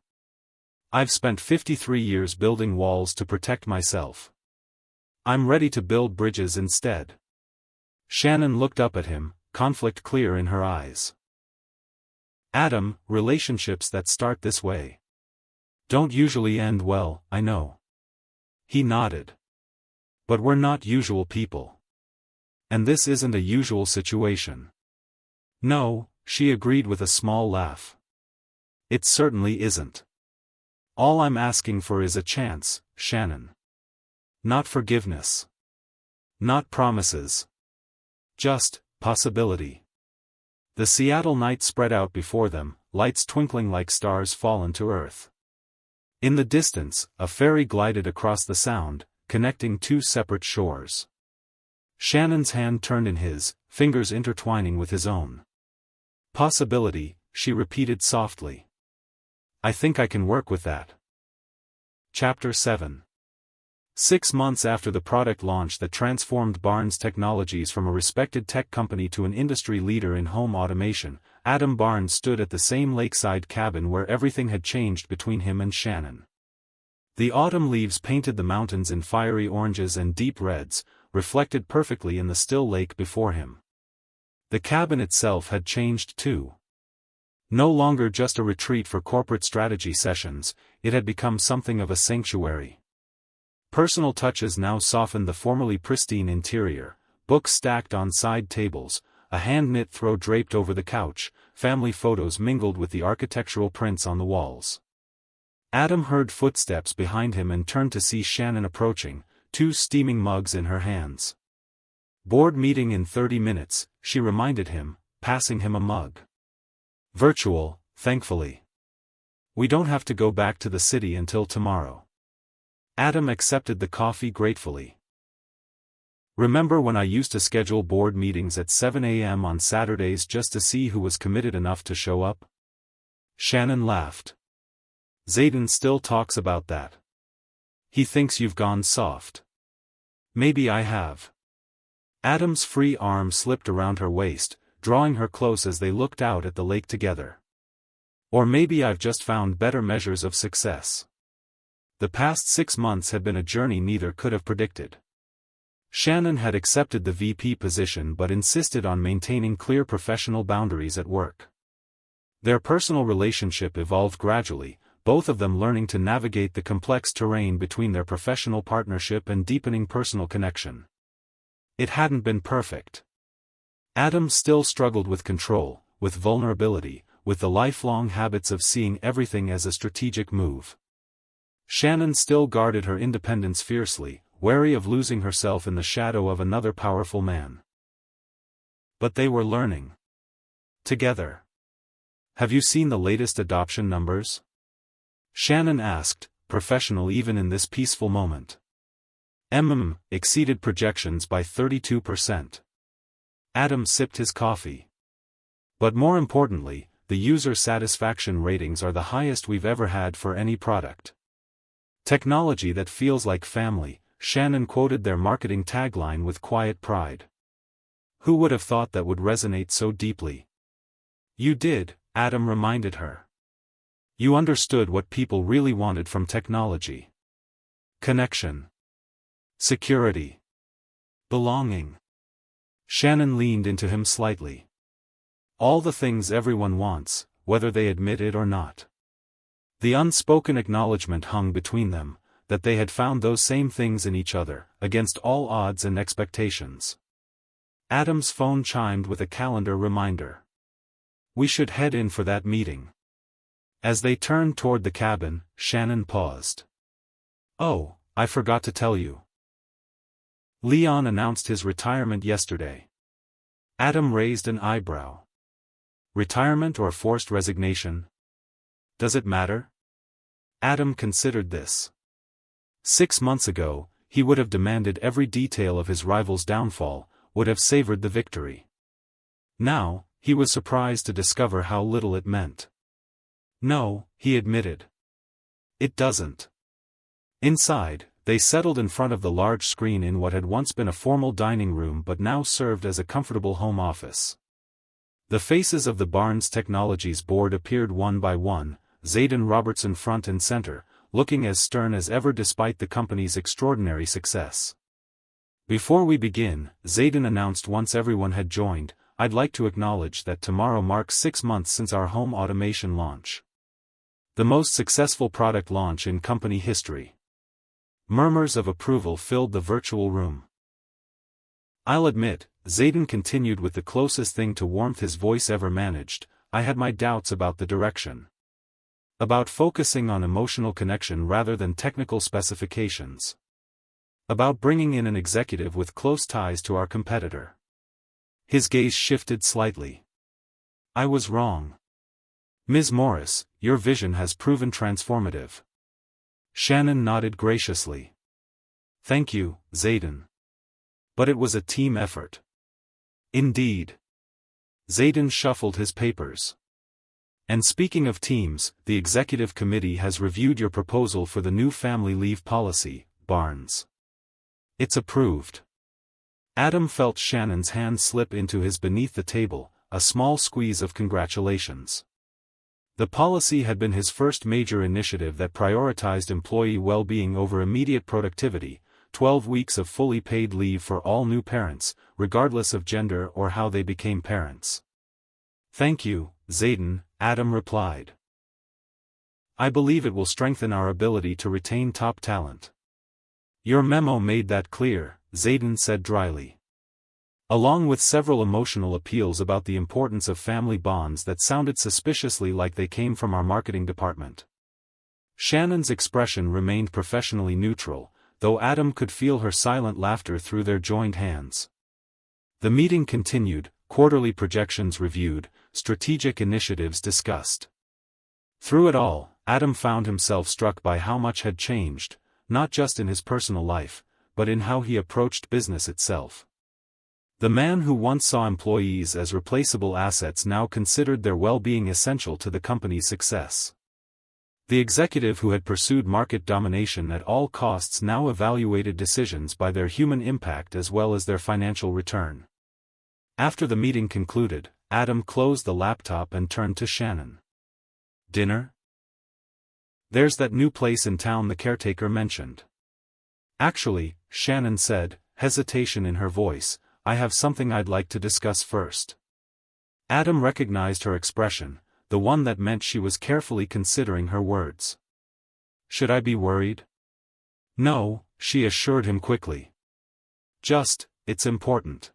I've spent 53 years building walls to protect myself. I'm ready to build bridges instead. Shannon looked up at him, conflict clear in her eyes. Adam, relationships that start this way don't usually end well, I know. He nodded. But we're not usual people. And this isn't a usual situation. No, she agreed with a small laugh. It certainly isn't. All I'm asking for is a chance, Shannon. Not forgiveness. Not promises. Just possibility. The Seattle night spread out before them, lights twinkling like stars fallen to earth. In the distance, a ferry glided across the sound, connecting two separate shores. Shannon's hand turned in his, fingers intertwining with his own. Possibility, she repeated softly. I think I can work with that. Chapter 7. 6 months after the product launch that transformed Barnes Technologies from a respected tech company to an industry leader in home automation, Adam Barnes stood at the same lakeside cabin where everything had changed between him and Shannon. The autumn leaves painted the mountains in fiery oranges and deep reds, reflected perfectly in the still lake before him. The cabin itself had changed too. No longer just a retreat for corporate strategy sessions, it had become something of a sanctuary. Personal touches now softened the formerly pristine interior, books stacked on side tables, a hand-knit throw draped over the couch, family photos mingled with the architectural prints on the walls. Adam heard footsteps behind him and turned to see Shannon approaching, 2 steaming mugs in her hands. Board meeting in 30 minutes, she reminded him, passing him a mug. Virtual, thankfully. We don't have to go back to the city until tomorrow. Adam accepted the coffee gratefully. Remember when I used to schedule board meetings at 7 a.m. on Saturdays just to see who was committed enough to show up? Shannon laughed. Zayden still talks about that. He thinks you've gone soft. Maybe I have. Adam's free arm slipped around her waist, drawing her close as they looked out at the lake together. Or maybe I've just found better measures of success. The past 6 months had been a journey neither could have predicted. Shannon had accepted the VP position but insisted on maintaining clear professional boundaries at work. Their personal relationship evolved gradually, both of them learning to navigate the complex terrain between their professional partnership and deepening personal connection. It hadn't been perfect. Adam still struggled with control, with vulnerability, with the lifelong habits of seeing everything as a strategic move. Shannon still guarded her independence fiercely, wary of losing herself in the shadow of another powerful man. But they were learning. Together. Have you seen the latest adoption numbers? Shannon asked, professional even in this peaceful moment. Exceeded projections by 32%. Adam sipped his coffee. But more importantly, the user satisfaction ratings are the highest we've ever had for any product. Technology that feels like family, Shannon quoted their marketing tagline with quiet pride. Who would have thought that would resonate so deeply? You did, Adam reminded her. You understood what people really wanted from technology. Connection. Security. Belonging. Shannon leaned into him slightly. All the things everyone wants, whether they admit it or not. The unspoken acknowledgement hung between them, that they had found those same things in each other, against all odds and expectations. Adam's phone chimed with a calendar reminder. We should head in for that meeting. As they turned toward the cabin, Shannon paused. Oh, I forgot to tell you. Leon announced his retirement yesterday. Adam raised an eyebrow. Retirement or forced resignation? Does it matter? Adam considered this. 6 months ago, he would have demanded every detail of his rival's downfall, would have savored the victory. Now, he was surprised to discover how little it meant. No, he admitted. It doesn't. Inside, they settled in front of the large screen in what had once been a formal dining room but now served as a comfortable home office. The faces of the Barnes Technologies board appeared one by one, Zayden Robertson front and center, looking as stern as ever despite the company's extraordinary success. Before we begin, Zayden announced once everyone had joined, I'd like to acknowledge that tomorrow marks 6 months since our home automation launch. The most successful product launch in company history. Murmurs of approval filled the virtual room. I'll admit, Zayden continued with the closest thing to warmth his voice ever managed, I had my doubts about the direction. About focusing on emotional connection rather than technical specifications. About bringing in an executive with close ties to our competitor. His gaze shifted slightly. I was wrong. Ms. Morris, your vision has proven transformative. Shannon nodded graciously. Thank you, Zayden. But it was a team effort. Indeed. Zayden shuffled his papers. And speaking of teams, the executive committee has reviewed your proposal for the new family leave policy, Barnes. It's approved. Adam felt Shannon's hand slip into his beneath the table, a small squeeze of congratulations. The policy had been his first major initiative that prioritized employee well-being over immediate productivity, 12 weeks of fully paid leave for all new parents, regardless of gender or how they became parents. Thank you, Zayden, Adam replied. I believe it will strengthen our ability to retain top talent. Your memo made that clear, Zayden said dryly. Along with several emotional appeals about the importance of family bonds that sounded suspiciously like they came from our marketing department. Shannon's expression remained professionally neutral, though Adam could feel her silent laughter through their joined hands. The meeting continued, quarterly projections reviewed, strategic initiatives discussed. Through it all, Adam found himself struck by how much had changed, not just in his personal life, but in how he approached business itself. The man who once saw employees as replaceable assets now considered their well-being essential to the company's success. The executive who had pursued market domination at all costs now evaluated decisions by their human impact as well as their financial return. After the meeting concluded, Adam closed the laptop and turned to Shannon. Dinner? There's that new place in town the caretaker mentioned. Actually, Shannon said, hesitation in her voice, I have something I'd like to discuss first. Adam recognized her expression, the one that meant she was carefully considering her words. Should I be worried? No, she assured him quickly. Just, it's important.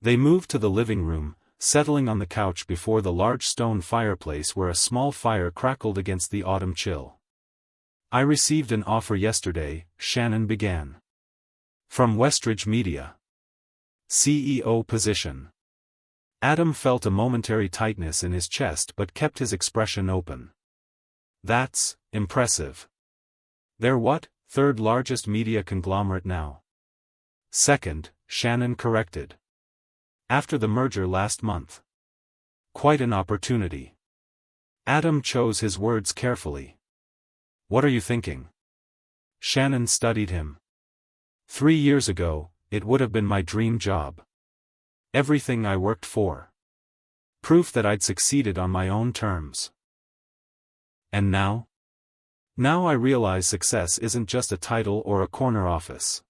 They moved to the living room, settling on the couch before the large stone fireplace where a small fire crackled against the autumn chill. I received an offer yesterday, Shannon began. From Westridge Media. CEO position. Adam felt a momentary tightness in his chest but kept his expression open. That's impressive. They're what, third largest media conglomerate now? Second, Shannon corrected. After the merger last month. Quite an opportunity. Adam chose his words carefully. What are you thinking? Shannon studied him. 3 years ago, it would have been my dream job. Everything I worked for. Proof that I'd succeeded on my own terms. And now? Now I realize success isn't just a title or a corner office.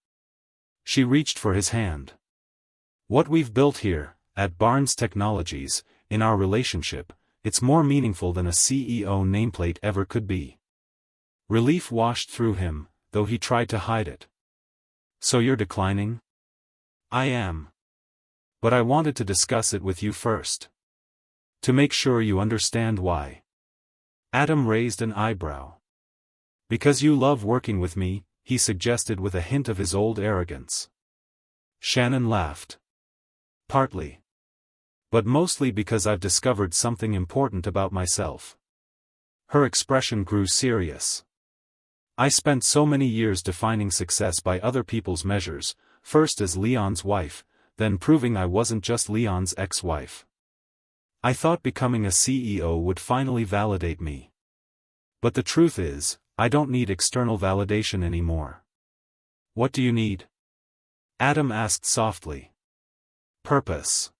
She reached for his hand. What we've built here, at Barnes Technologies, in our relationship, it's more meaningful than a CEO nameplate ever could be. Relief washed through him, though he tried to hide it. So you're declining? I am. But I wanted to discuss it with you first. To make sure you understand why. Adam raised an eyebrow. Because you love working with me, he suggested with a hint of his old arrogance. Shannon laughed. Partly. But mostly because I've discovered something important about myself. Her expression grew serious. I spent so many years defining success by other people's measures, first as Leon's wife, then proving I wasn't just Leon's ex-wife. I thought becoming a CEO would finally validate me. But the truth is, I don't need external validation anymore. What do you need? Adam asked softly. Purpose.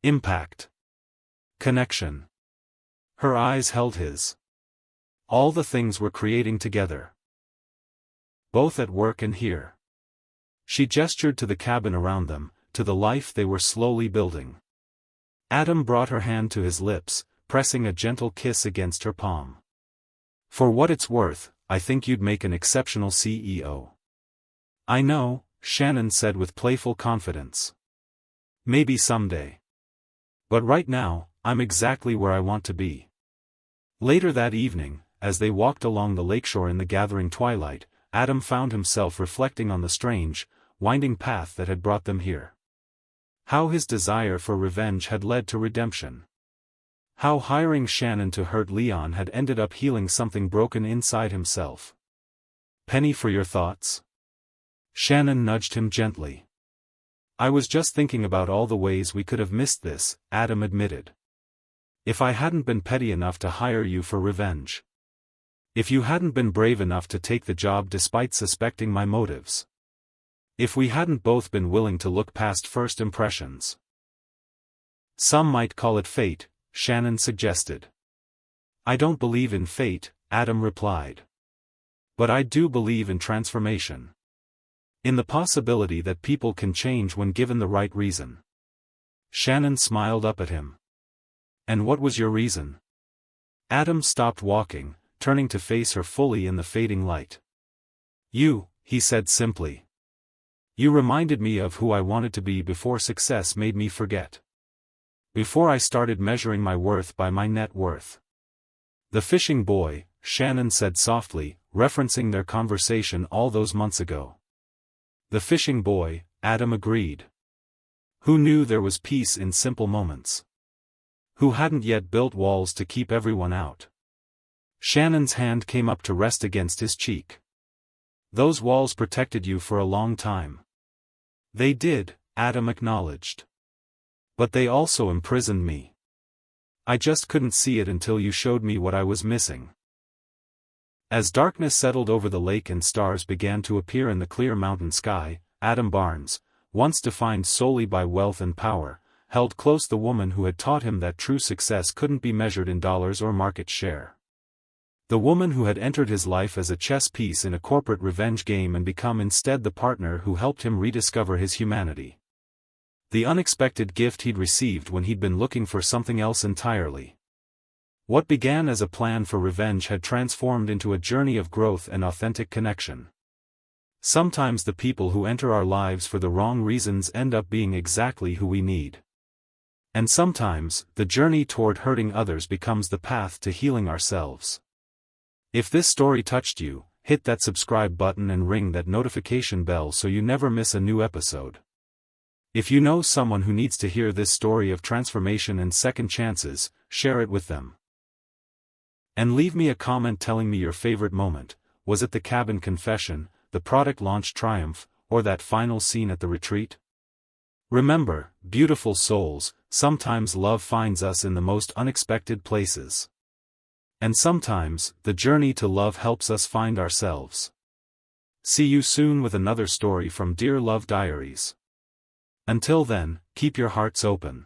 Impact. Connection. Her eyes held his. All the things we're creating together. Both at work and here. She gestured to the cabin around them, to the life they were slowly building. Adam brought her hand to his lips, pressing a gentle kiss against her palm. For what it's worth, I think you'd make an exceptional CEO. I know, Shannon said with playful confidence. Maybe someday. But right now, I'm exactly where I want to be. Later that evening, as they walked along the lakeshore in the gathering twilight, Adam found himself reflecting on the strange, winding path that had brought them here. How his desire for revenge had led to redemption. How hiring Shannon to hurt Leon had ended up healing something broken inside himself. Penny for your thoughts? Shannon nudged him gently. I was just thinking about all the ways we could have missed this, Adam admitted. If I hadn't been petty enough to hire you for revenge. If you hadn't been brave enough to take the job despite suspecting my motives. If we hadn't both been willing to look past first impressions. Some might call it fate, Shannon suggested. I don't believe in fate, Adam replied. But I do believe in transformation. In the possibility that people can change when given the right reason. Shannon smiled up at him. And what was your reason? Adam stopped walking, turning to face her fully in the fading light. You, he said simply. You reminded me of who I wanted to be before success made me forget. Before I started measuring my worth by my net worth. The fishing boy, Shannon said softly, referencing their conversation all those months ago. The fishing boy, Adam agreed. Who knew there was peace in simple moments? Who hadn't yet built walls to keep everyone out? Shannon's hand came up to rest against his cheek. Those walls protected you for a long time. They did, Adam acknowledged. But they also imprisoned me. I just couldn't see it until you showed me what I was missing. As darkness settled over the lake and stars began to appear in the clear mountain sky, Adam Barnes, once defined solely by wealth and power, held close the woman who had taught him that true success couldn't be measured in dollars or market share. The woman who had entered his life as a chess piece in a corporate revenge game and become instead the partner who helped him rediscover his humanity. The unexpected gift he'd received when he'd been looking for something else entirely. What began as a plan for revenge had transformed into a journey of growth and authentic connection. Sometimes the people who enter our lives for the wrong reasons end up being exactly who we need. And sometimes, the journey toward hurting others becomes the path to healing ourselves. If this story touched you, hit that subscribe button and ring that notification bell so you never miss a new episode. If you know someone who needs to hear this story of transformation and second chances, share it with them. And leave me a comment telling me your favorite moment. Was it the cabin confession, the product launch triumph, or that final scene at the retreat? Remember, beautiful souls, sometimes love finds us in the most unexpected places. And sometimes, the journey to love helps us find ourselves. See you soon with another story from Dear Love Diaries. Until then, keep your hearts open.